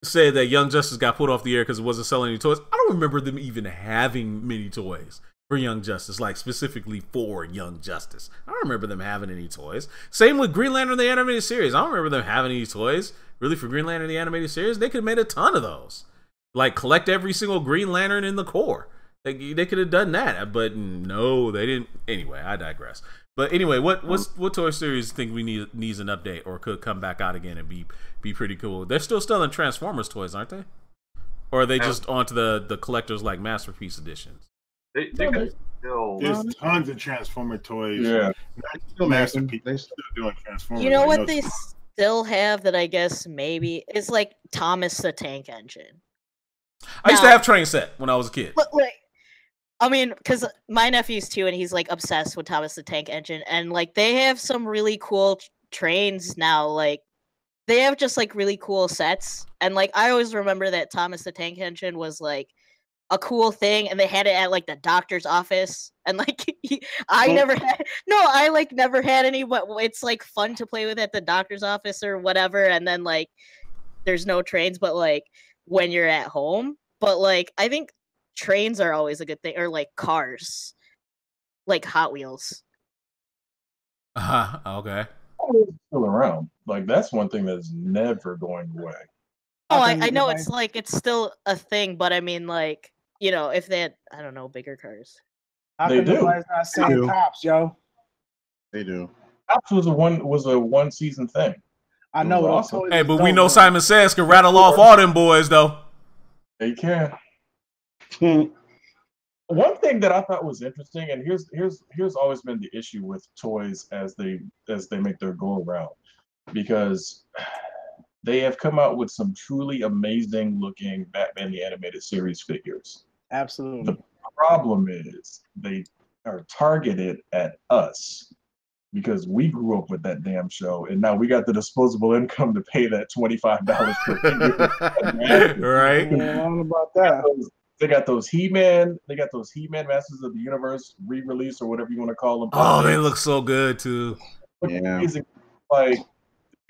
said that Young Justice got put off the air because it wasn't selling any toys? I don't remember them even having many toys for Young Justice, like specifically for Young Justice. I don't remember them having any toys. Same with Green Lantern the animated series. I don't remember them having any toys really for Green Lantern the animated series. They could have made a ton of those. Like collect every single Green Lantern in the core. They could have done that, but no, they didn't. Anyway, I digress. But anyway, what toy series think we needs an update or could come back out again and be pretty cool? They're still selling Transformers toys, aren't they? Or are they just onto the collectors like masterpiece editions? They could still. There's tons of Transformer toys. Yeah. Still masterpiece. They're still doing Transformers. You know what they still have that I guess maybe is like Thomas the Tank Engine. I used to have Train Set when I was a kid. But like, I mean, because my nephew's too, and he's like obsessed with Thomas the Tank Engine, and like they have some really cool trains now. Like they have just like really cool sets, and like I always remember that Thomas the Tank Engine was like a cool thing, and they had it at like the doctor's office, and like I never had any, but it's like fun to play with at the doctor's office or whatever, and then like there's no trains, but like when you're at home, but like I think trains are always a good thing, or like cars, like Hot Wheels. Okay. Still around. Like that's one thing that's never going away. Oh, I know it's like it's still a thing, but I mean, like, you know, if they had, I don't know, bigger cars. How They come do. nobody's not saying Cops, yo? They do. Cops was a one season thing. I know. It was those awesome. toys Hey, is but we dope, know though. Simon Says can rattle off all them boys though. They can. One thing that I thought was interesting, and here's always been the issue with toys as they make their go around, because they have come out with some truly amazing looking Batman the Animated Series figures. Absolutely. The problem is they are targeted at us because we grew up with that damn show, and now we got the disposable income to pay that $25 per figure. Right? Yeah, I don't know about that. They got those He-Man Masters of the Universe re-release or whatever you want to call them. Oh, they look so good too. Yeah. Amazing. Like,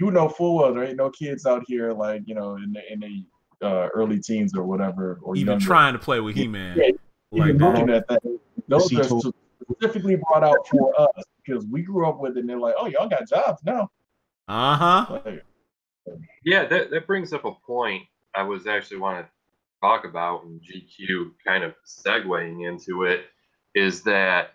you know full well there ain't no kids out here like, you know, in the early teens or whatever, or even younger, trying to play with He-Man. Yeah, like even looking at that. Those are C-tool. specifically brought out for us because we grew up with it and they're like, oh, y'all got jobs now. Like, Yeah, that brings up a point I was actually want to talk about, and GQ kind of segueing into it, is that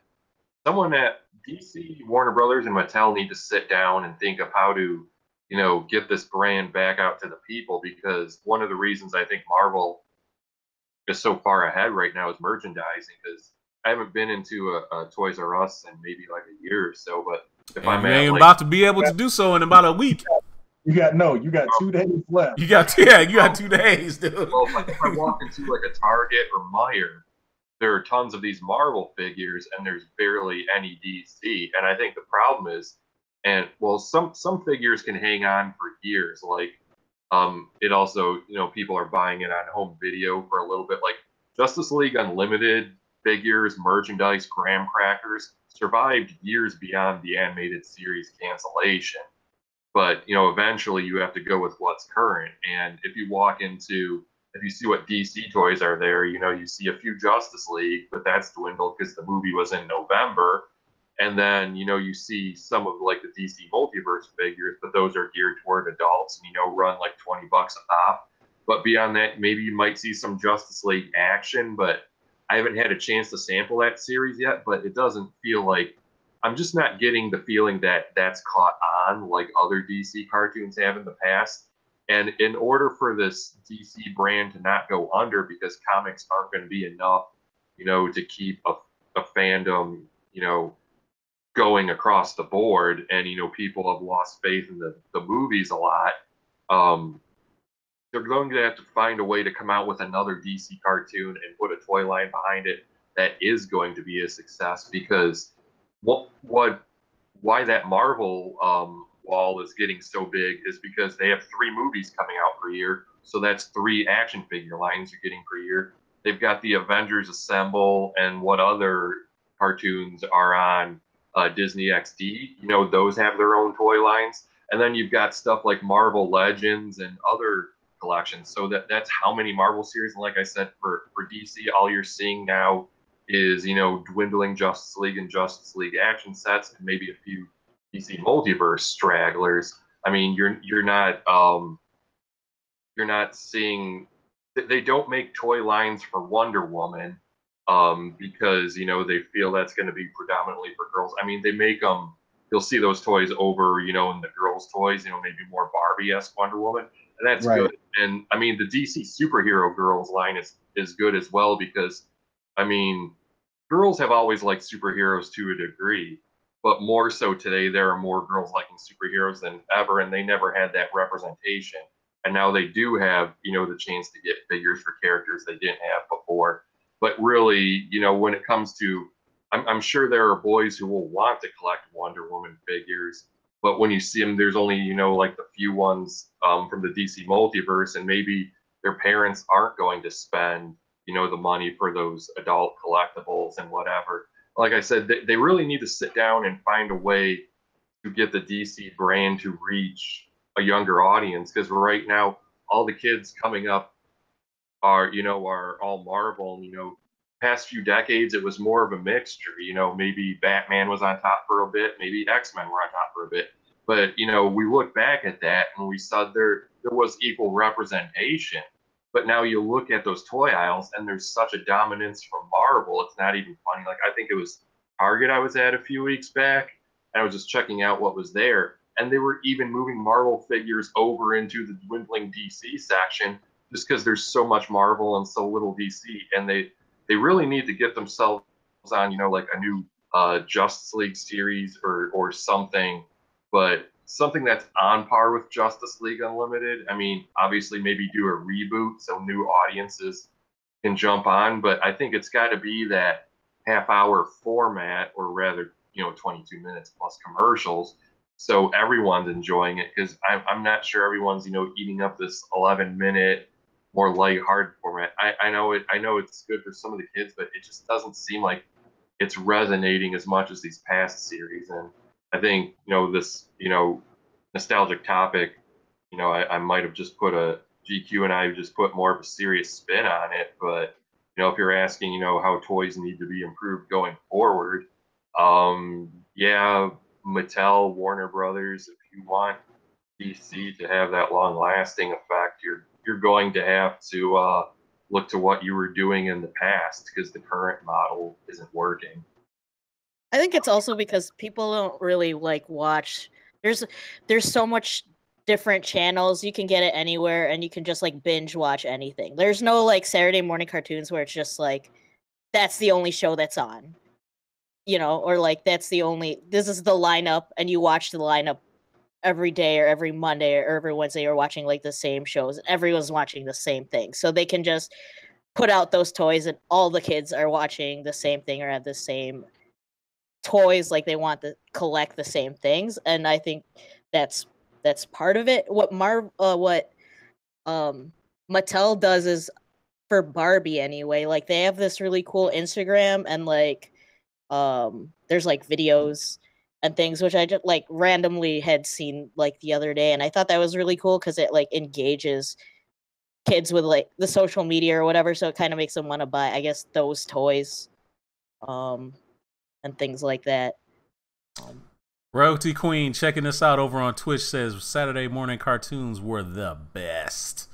someone at DC, Warner Brothers, and Mattel need to sit down and think of how to, you know, get this brand back out to the people, because one of the reasons I think Marvel is so far ahead right now is merchandising, because I haven't been into a Toys R Us in maybe like a year or so, but if I'm you ain't like, about to be able to do so in about a week. You got 2 days left. You got 2 days, dude. Well, if I walk into like a Target or Meijer, there are tons of these Marvel figures, and there's barely any DC. And I think the problem is, and well, some figures can hang on for years. Like, it also, you know, people are buying it on home video for a little bit. Like Justice League Unlimited figures, merchandise, graham crackers survived years beyond the animated series cancellation. But, you know, eventually you have to go with what's current. And if you see what DC toys are there, you know, you see a few Justice League, but that's dwindled because the movie was in November. And then, you know, you see some of like the DC Multiverse figures, but those are geared toward adults and, you know, run like $20 a pop. But beyond that, maybe you might see some Justice League action, but I haven't had a chance to sample that series yet, but it doesn't feel like, I'm just not getting the feeling that that's caught on like other DC cartoons have in the past. And in order for this DC brand to not go under, because comics aren't going to be enough, you know, to keep a fandom, you know, going across the board, and, you know, people have lost faith in the movies a lot, they're going to have to find a way to come out with another DC cartoon and put a toy line behind it that is going to be a success, because why that Marvel wall is getting so big is because they have 3 movies coming out per year. So that's 3 action figure lines you're getting per year. They've got the Avengers Assemble, and what other cartoons are on Disney XD. You know, those have their own toy lines. And then you've got stuff like Marvel Legends and other collections. So that's how many Marvel series. And like I said, for DC, all you're seeing now is, you know, dwindling Justice League and Justice League action sets and maybe a few DC multiverse stragglers. I mean, you're not seeing, they don't make toy lines for Wonder Woman because, you know, they feel that's going to be predominantly for girls. I mean, they make them, you'll see those toys over, you know, in the girls' toys, you know, maybe more Barbie-esque Wonder Woman, and that's Right. good. And I mean, the DC superhero girls line is good as well because, I mean, girls have always liked superheroes to a degree, but more so today, there are more girls liking superheroes than ever, and they never had that representation. And now they do have, you know, the chance to get figures for characters they didn't have before. But really, you know, when it comes to, I'm sure there are boys who will want to collect Wonder Woman figures, but when you see them, there's only, you know, like the few ones from the DC multiverse, and maybe their parents aren't going to spend, you know, the money for those adult collectibles and whatever. Like I said, they really need to sit down and find a way to get the DC brand to reach a younger audience, because right now all the kids coming up are all Marvel. You know, past few decades it was more of a mixture. You know, maybe Batman was on top for a bit, maybe X-Men were on top for a bit, but you know, we look back at that and we saw there was equal representation. But now you look at those toy aisles and there's such a dominance from Marvel, it's not even funny. Like, I think it was Target I was at a few weeks back, and I was just checking out what was there, and they were even moving Marvel figures over into the dwindling DC section just because there's so much Marvel and so little DC, and they really need to get themselves on, you know, like a new Justice League series or something, but something that's on par with Justice League Unlimited. I mean, obviously maybe do a reboot so new audiences can jump on, but I think it's got to be that half-hour format, or rather, you know, 22 minutes plus commercials, so everyone's enjoying it, because I'm not sure everyone's, you know, eating up this 11-minute more lighthearted format. I know it's good for some of the kids, but it just doesn't seem like it's resonating as much as these past series. And I think, you know, this, you know, nostalgic topic, you know, I might have just put a GQ and I just put more of a serious spin on it. But, you know, if you're asking, you know, how toys need to be improved going forward, yeah, Mattel, Warner Brothers, if you want DC to have that long lasting effect, you're going to have to look to what you were doing in the past, because the current model isn't working. I think it's also because people don't really like watch. There's so much different channels. You can get it anywhere, and you can just like binge watch anything. There's no like Saturday morning cartoons where it's just like that's the only show that's on, you know, or like this is the lineup, and you watch the lineup every day or every Monday or every Wednesday. You're watching like the same shows, and everyone's watching the same thing, so they can just put out those toys, and all the kids are watching the same thing or have the same toys, like they want to collect the same things. And I think that's part of it. What Mattel does is, for Barbie anyway, like they have this really cool Instagram, and like there's like videos and things which I just like randomly had seen like the other day, and I thought that was really cool because it like engages kids with like the social media or whatever, so it kind of makes them want to buy, I guess, those toys and things like that. Royalty Queen checking us out over on Twitch says Saturday morning cartoons were the best.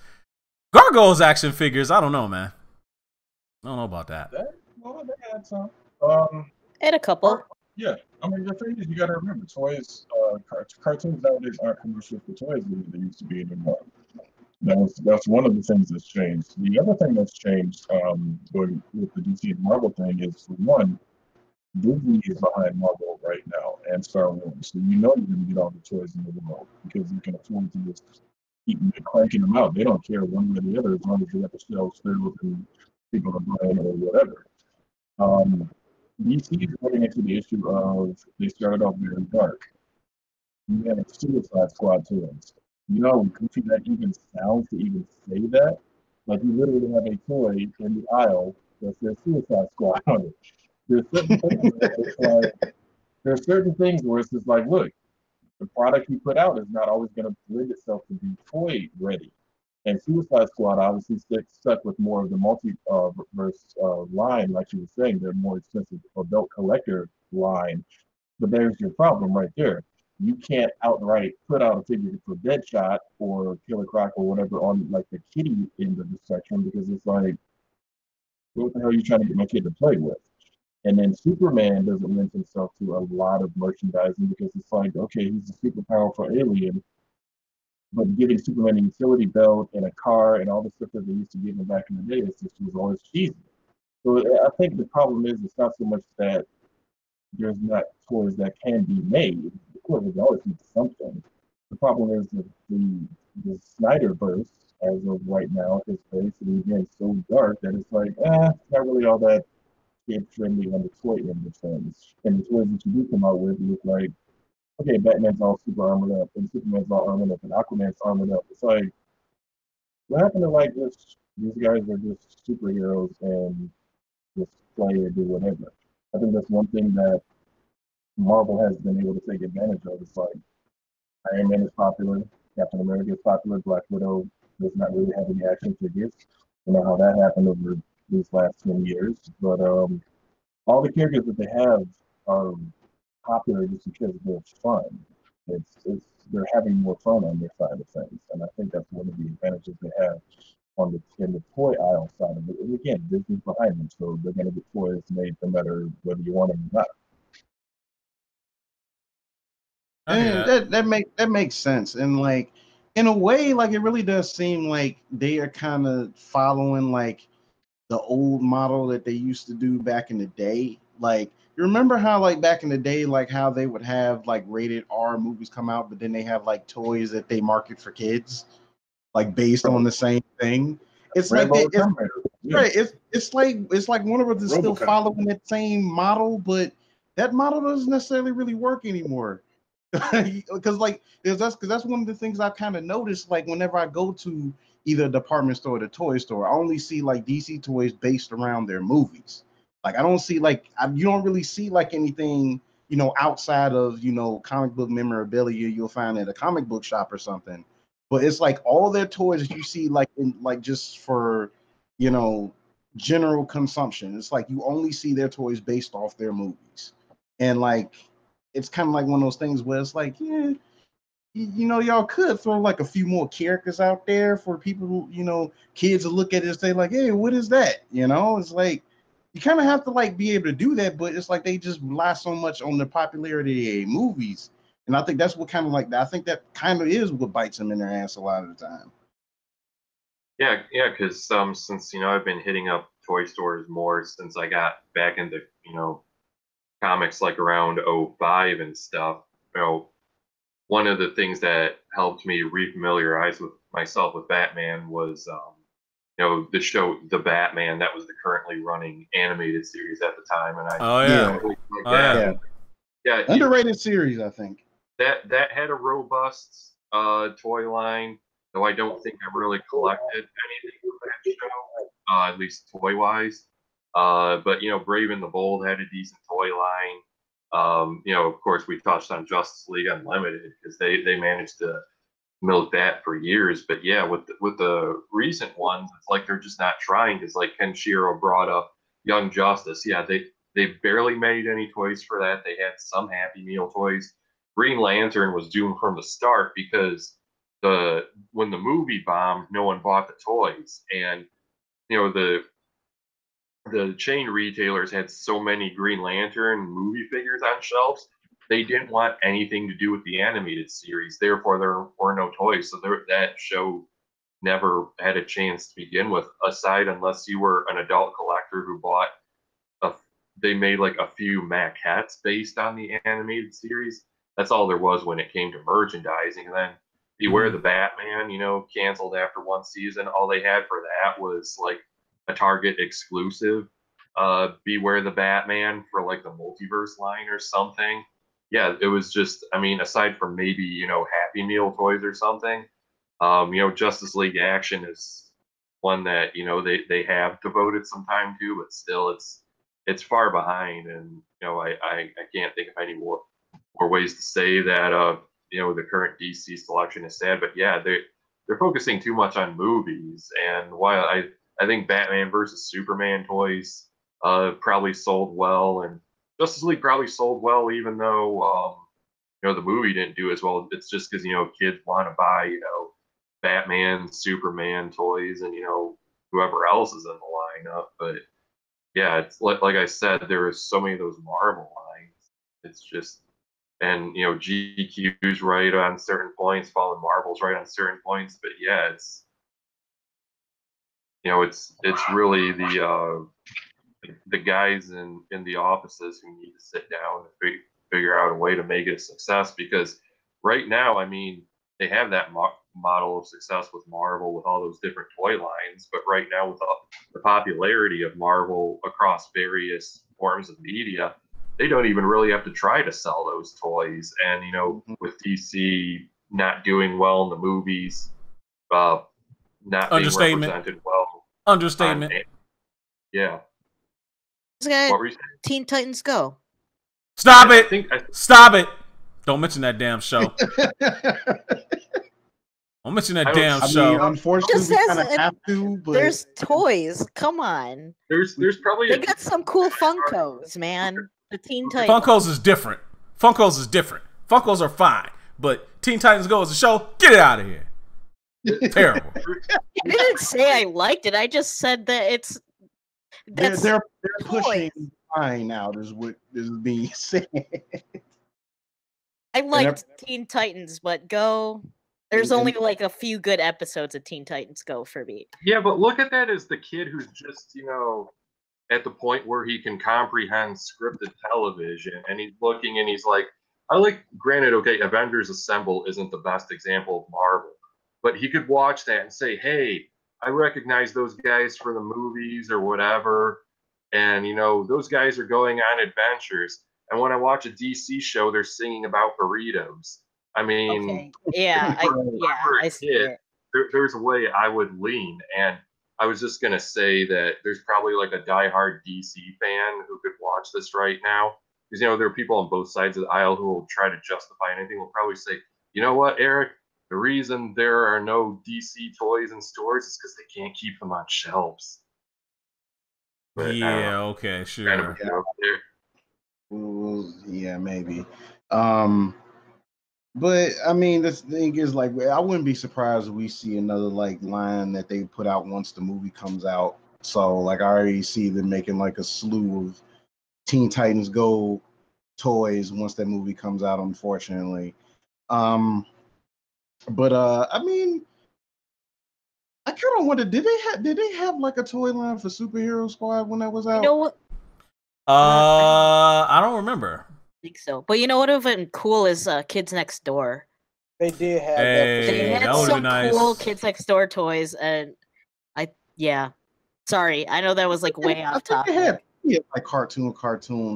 Gargoyles action figures, I don't know, man. I don't know about that. Well, they had some. And a couple. Yeah, I mean, the thing is, you got to remember, toys, cartoons nowadays aren't commercial for toys like they used to be anymore. That's one of the things that's changed. The other thing that's changed with the DC and Marvel thing is, for one, Disney is behind Marvel right now and Star Wars. So you know you're going to get all the toys in the world because you can afford to just keep cranking them out. They don't care one way or the other as long as they got the shelves filled and people are buying or whatever. DC is running into the issue of, they started off very dark. You had Suicide Squad toys. You know how goofy that even sounds to even say that? Like, you literally have a toy in the aisle that says Suicide Squad on it. there's certain things where it's like, there's certain things where it's just like, look, the product you put out is not always going to lend itself to be toy ready. And Suicide Squad obviously stuck with more of the multi-verse line, like you were saying, they're more expensive adult collector line. But there's your problem right there. You can't outright put out a figure for Deadshot or Killer Croc or whatever on like the kiddie end of the spectrum because it's like, what the hell are you trying to get my kid to play with? And then Superman doesn't lend himself to a lot of merchandising because it's like, okay, he's a super powerful alien, but giving Superman a utility belt and a car and all the stuff that they used to give him back in the day, it just was always cheesy. So I think the problem is it's not so much that there's not toys that can be made. Of course, there's always need something. The problem is that the Snyderverse, as of right now, is basically getting so dark that it's like, it's not really all that kid friendly on the toy end of things. And the toys that you do come out with look like, okay, Batman's all super armored up, and Superman's all armored up, and Aquaman's armored up. It's like, what happened to like this? These guys are just superheroes and just play or do whatever. I think that's one thing that Marvel has been able to take advantage of. It's like Iron Man is popular, Captain America is popular, Black Widow does not really have any action figures. You know how that happened over these last 10 years. But all the characters that they have are popular just because they're fun. It's they're having more fun on their side of things, and I think that's one of the advantages they have on the toy aisle side of it. And again, Disney's behind them, so they're going to get toys made no matter whether you want them or not. And that makes sense. And like in a way, like it really does seem like they are kind of following like the old model that they used to do back in the day. Like you remember how like back in the day, like how they would have like rated R movies come out, but then they have like toys that they market for kids, like based on the same thing. It's like right. It's like Warner Bros. Is still following that same model, but that model doesn't necessarily really work anymore. Because that's one of the things I kind of noticed. Like whenever I go to either a department store or the toy store, I only see like DC toys based around their movies. Like I don't see you don't really see like anything outside of comic book memorabilia you'll find at a comic book shop or something. But it's like all their toys that you see like in like just for general consumption. It's like you only see their toys based off their movies, and like it's kind of like one of those things where it's like, yeah, y'all could throw like a few more characters out there for people who, kids to look at it and say like, hey, what is that? It's like you kind of have to like be able to do that, but it's like they just rely so much on the popularity of movies. And I think that's what kind of like that. I think that kind of is what bites them in their ass a lot of the time. Yeah, because since I've been hitting up toy stores more since I got back into comics like around 05 and stuff. One of the things that helped me refamiliarize with myself with Batman was the show The Batman that was the currently running animated series at the time, and yeah, underrated series, I think. That had a robust toy line, though I don't think I really collected anything from that show, at least toy wise. But Brave and the Bold had a decent toy line. Of course, we touched on Justice League Unlimited because they managed to milk that for years. But yeah, with the recent ones, it's like they're just not trying. Because like Ken Shiro brought up Young Justice, yeah, they barely made any toys for that. They had some Happy Meal toys. Green Lantern was doomed from the start because when the movie bombed, no one bought the toys, and the chain retailers had so many Green Lantern movie figures on shelves, they didn't want anything to do with the animated series. Therefore, there were no toys. So that show never had a chance to begin with, aside unless you were an adult collector who bought they made like a few maquettes based on the animated series. That's all there was when it came to merchandising. And then Beware the Batman, canceled after one season. All they had for that was like a Target exclusive Beware the Batman for like the multiverse line or something. Yeah, it was just, aside from maybe, Happy Meal toys or something, Justice League Action is one that, they have devoted some time to, but still it's it's far behind, and I can't think of any more ways to say that the current DC selection is sad. But yeah, they're focusing too much on movies, and while I think Batman versus Superman toys probably sold well, and Justice League probably sold well, even though the movie didn't do as well. It's just because kids want to buy Batman, Superman toys, and whoever else is in the lineup. But yeah, it's like I said, there is so many of those Marvel lines. It's just, and GQ's right on certain points, Fallen Marvel's right on certain points. But yeah, it's really the guys in the offices who need to sit down and figure out a way to make it a success, because right now, I mean, they have that model of success with Marvel with all those different toy lines, but right now with the popularity of Marvel across various forms of media, they don't even really have to try to sell those toys. And with DC not doing well in the movies, not being represented well. Understatement. Yeah. What were you saying? Teen Titans Go. Stop it! Stop it! Don't mention that damn show. Don't mention that damn show. Mean, unfortunately, we kind of have to. But there's toys. Come on. There's probably they got some cool Funkos, man. The Teen Titans. Funkos is different. Funkos are fine, but Teen Titans Go as a show. Get it out of here. Terrible. I didn't say I liked it. I just said that they're pushing fine out is what is being said. I liked Teen Titans, but Go. There's only like a few good episodes of Teen Titans Go for me. Yeah, but look at that as the kid who's just at the point where he can comprehend scripted television, and he's looking and he's like, granted, okay, Avengers Assemble isn't the best example of Marvel, but he could watch that and say, hey, I recognize those guys from the movies or whatever, and those guys are going on adventures, and when I watch a DC show, they're singing about burritos. I mean, okay. Yeah, I see it. There's a way I would lean, and I was just gonna say that there's probably like a diehard DC fan who could watch this right now, because there are people on both sides of the aisle who will try to justify anything. Will probably say, you know what, Eric, the reason there are no DC toys in stores is because they can't keep them on shelves. But, yeah, okay, sure. Kind of yeah, maybe. But I mean, the thing is, like, I wouldn't be surprised if we see another like line that they put out once the movie comes out. So, like, I already see them making like a slew of Teen Titans Go toys once that movie comes out. Unfortunately, but I mean, I kind of wonder, did they have like a toy line for Superhero Squad when that was out? You know what? I don't remember. I think so, but you know what would have been cool is Kids Next Door. They did have They had some cool Kids Next Door toys, and sorry, I know that was like way off topic. Yeah, like cartoon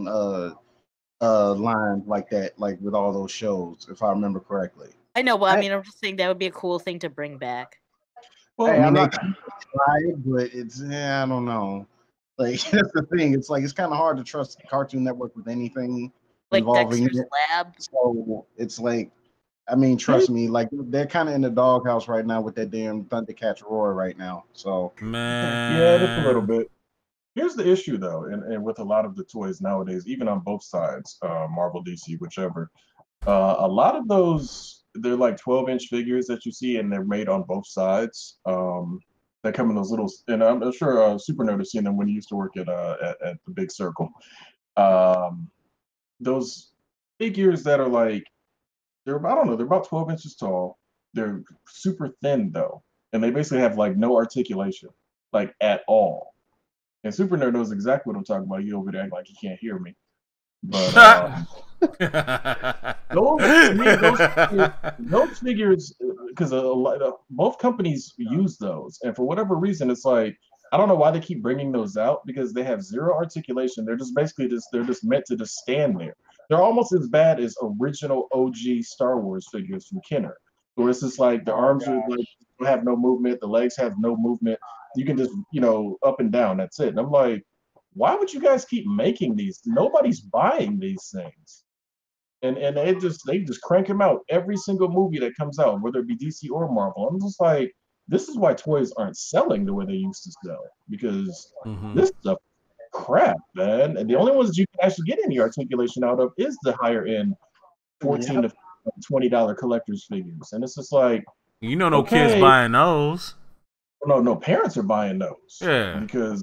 line like that, like with all those shows, if I remember correctly. I know, but I mean, I'm just saying that would be a cool thing to bring back. Well, I mean, they try it, but it's I don't know. Like that's the thing. It's like it's kind of hard to trust Cartoon Network with anything like involving Dexter's Lab. So it's like, I mean, trust me, like they're kind of in the doghouse right now with that damn Thundercats roar right now. So man, yeah, just a little bit. Here's the issue though, and with a lot of the toys nowadays, even on both sides, Marvel, DC, whichever, a lot of those, they're like 12-inch figures that you see, and they're made on both sides. That come in those little, and I'm sure Super Nerd has seen them when he used to work at the Big Circle. Those figures that are like, they're about 12 inches tall. They're super thin though, and they basically have like no articulation, like at all. And Super Nerd knows exactly what I'm talking about. He over there acting like he can't hear me. But those figures, because both companies use those, and for whatever reason, it's like I don't know why they keep bringing those out, because they have zero articulation. They're just basically they're just meant to just stand there. They're almost as bad as original OG Star Wars figures from Kenner, where it's just like the arms are like have no movement, the legs have no movement. You can just up and down. That's it. And I'm like, why would you guys keep making these? Nobody's buying these things. And they just crank them out every single movie that comes out, whether it be DC or Marvel. I'm just like, this is why toys aren't selling the way they used to sell, because this stuff is crap, man. And the only ones you can actually get any articulation out of is the higher end $14 to $20 collector's figures. And it's just like, no kids buying those. No, parents are buying those. Yeah. Because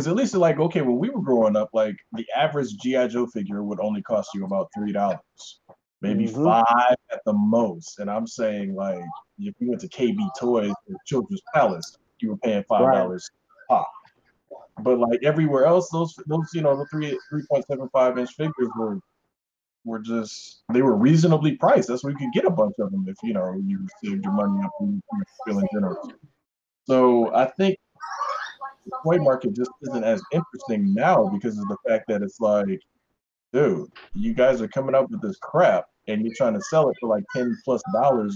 at least like, okay, when we were growing up, like the average G.I. Joe figure would only cost you about $3, maybe $5 at the most. And I'm saying, like, if you went to KB Toys or Children's Palace, you were paying $5 pop. But like everywhere else, those the 3.75 inch figures were just, they were reasonably priced. That's where you could get a bunch of them if you saved your money up and you're feeling generous. So I think the toy market just isn't as interesting now because of the fact that it's like, dude, you guys are coming up with this crap and you're trying to sell it for like $10+ or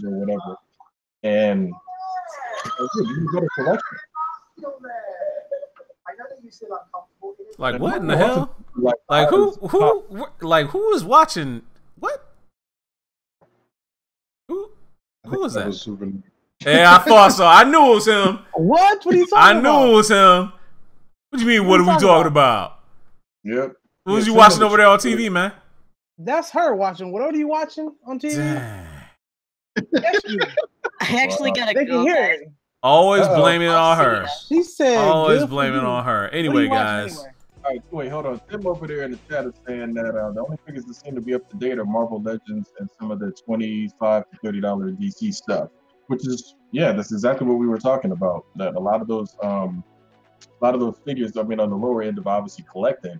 whatever, and you better collection. Like what in the hell? Like who is watching? What? Who is that? Yeah, I thought so. I knew it was him. What? What are you talking about? I knew it was him. What do you mean? What are we talking about? Yep. What was you watching over there on TV, man? That's her watching. What are you watching on TV? That's you. I actually gotta They go. can hear it. Always blaming it on her. She said. Always good blaming for you. on her. What are Anyway, you watching guys. anyway? All right, wait, hold on. Tim over there in the chat is saying that the only figures that seem to be up to date are Marvel Legends and some of the $25 to $30 DC stuff, which is, yeah, that's exactly what we were talking about. That a lot of those figures, I mean, on the lower end of obviously collecting,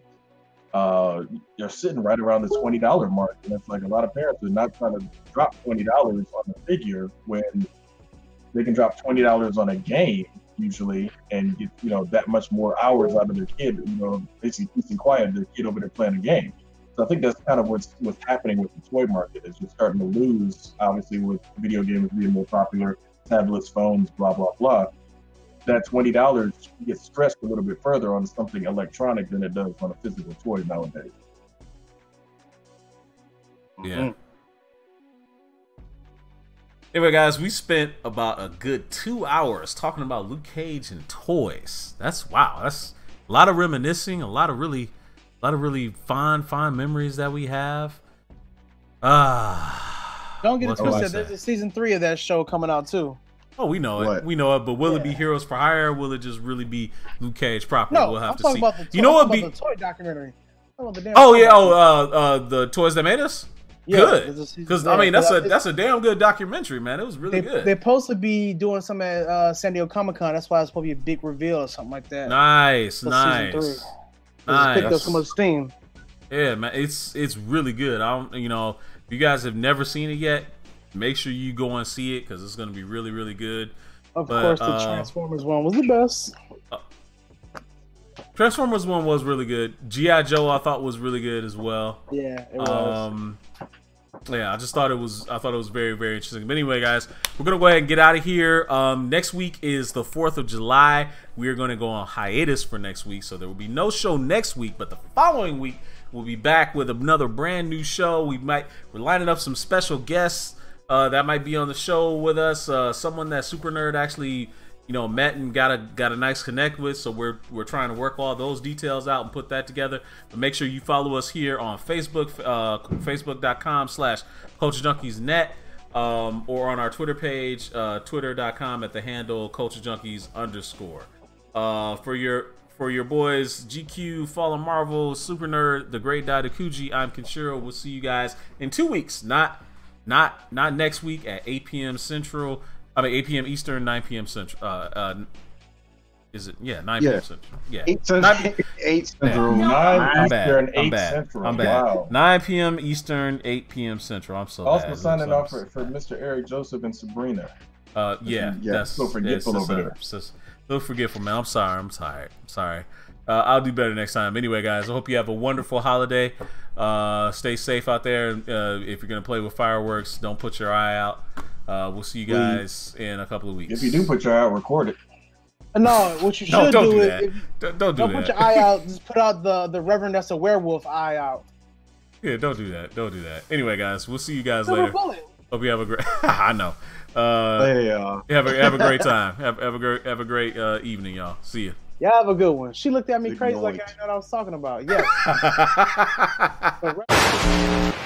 they're sitting right around the $20 mark, and it's like a lot of parents are not trying to drop $20 on a figure when they can drop $20 on a game usually and get that much more hours out of their kid, basically peace and quiet, their kid over there playing a game. So I think that's kind of what's happening with the toy market, is you're starting to lose, obviously, with video games being more popular, tablets, phones, blah blah blah. That $20 gets stretched a little bit further on something electronic than it does on a physical toy nowadays. Yeah. Anyway, guys, we spent about a good 2 hours talking about Luke Cage and toys. That's a lot of reminiscing, a lot of really fond memories that we have. Don't get it twisted. There's a season 3 of that show coming out too. Oh, we know it. We know it. But will it be Heroes for Hire? Or will it just really be Luke Cage proper? No, we'll have I'm to talking see. about the toy, You know what? the toy documentary. The Toys That Made Us. Yeah, good, because I mean that's a damn good documentary, man. It was really good. They're supposed to be doing some at San Diego Comic-Con. That's why it's supposed to be a big reveal or something like that. Nice. It's picked up so much steam. Yeah, man, it's really good. If you guys have never seen it yet, make sure you go and see it because it's going to be really, really good. Of course, the Transformers one was the best. Transformers one was really good. G.I. Joe I thought was really good as well. Yeah, it was. Yeah, I thought it was very, very interesting. But anyway, guys, we're gonna go ahead and get out of here. Next week is the 4th of July. We are gonna go on hiatus for next week, so there will be no show next week. But the following week, we'll be back with another brand new show. We're lining up some special guests that might be on the show with us. Someone that Super Nerd actually met and got a nice connect with, so we're trying to work all those details out and put that together. But make sure you follow us here on Facebook, facebook.com/CultureJunkiesNet, or on our Twitter page, twitter.com at the handle CultureJunkies_. For your boys GQ, Fallen Marvel, Super Nerd, the Great Daidakuji, I'm Kenshiro. We'll see you guys in 2 weeks, not next week at 8 p.m. Central. 8 p.m. Eastern, 9 p.m. Central. Is it? Yeah, 9 p.m. Central. Yeah. 8 Central. 8 Central. 9 Eastern, 8 bad. Central. I'm bad. Wow. 9 p.m. Eastern, 8 p.m. Central. I'm so also bad. signing off for Mr. Eric Joseph and Sabrina. Yeah. That's so forgetful over there. So forgetful, man. I'm sorry. I'm tired. I'm sorry. I'll do better next time. Anyway, guys, I hope you have a wonderful holiday. Stay safe out there. If you're gonna play with fireworks, don't put your eye out. We'll see you guys in a couple of weeks. If you do put your eye out, record it. No, what you should No, don't do is that. if Don't do don't put that. your eye out. Just put out the Reverend that's a werewolf eye out. Yeah, don't do that. Don't do that. Anyway, guys, we'll see you guys Silver later. bullet. Hope you have a great. I know. Hey, Have a great time. Have a great evening, y'all. See ya. Y'all have a good one. She looked at me Good crazy like I night. didn't know what I was talking about. Yes.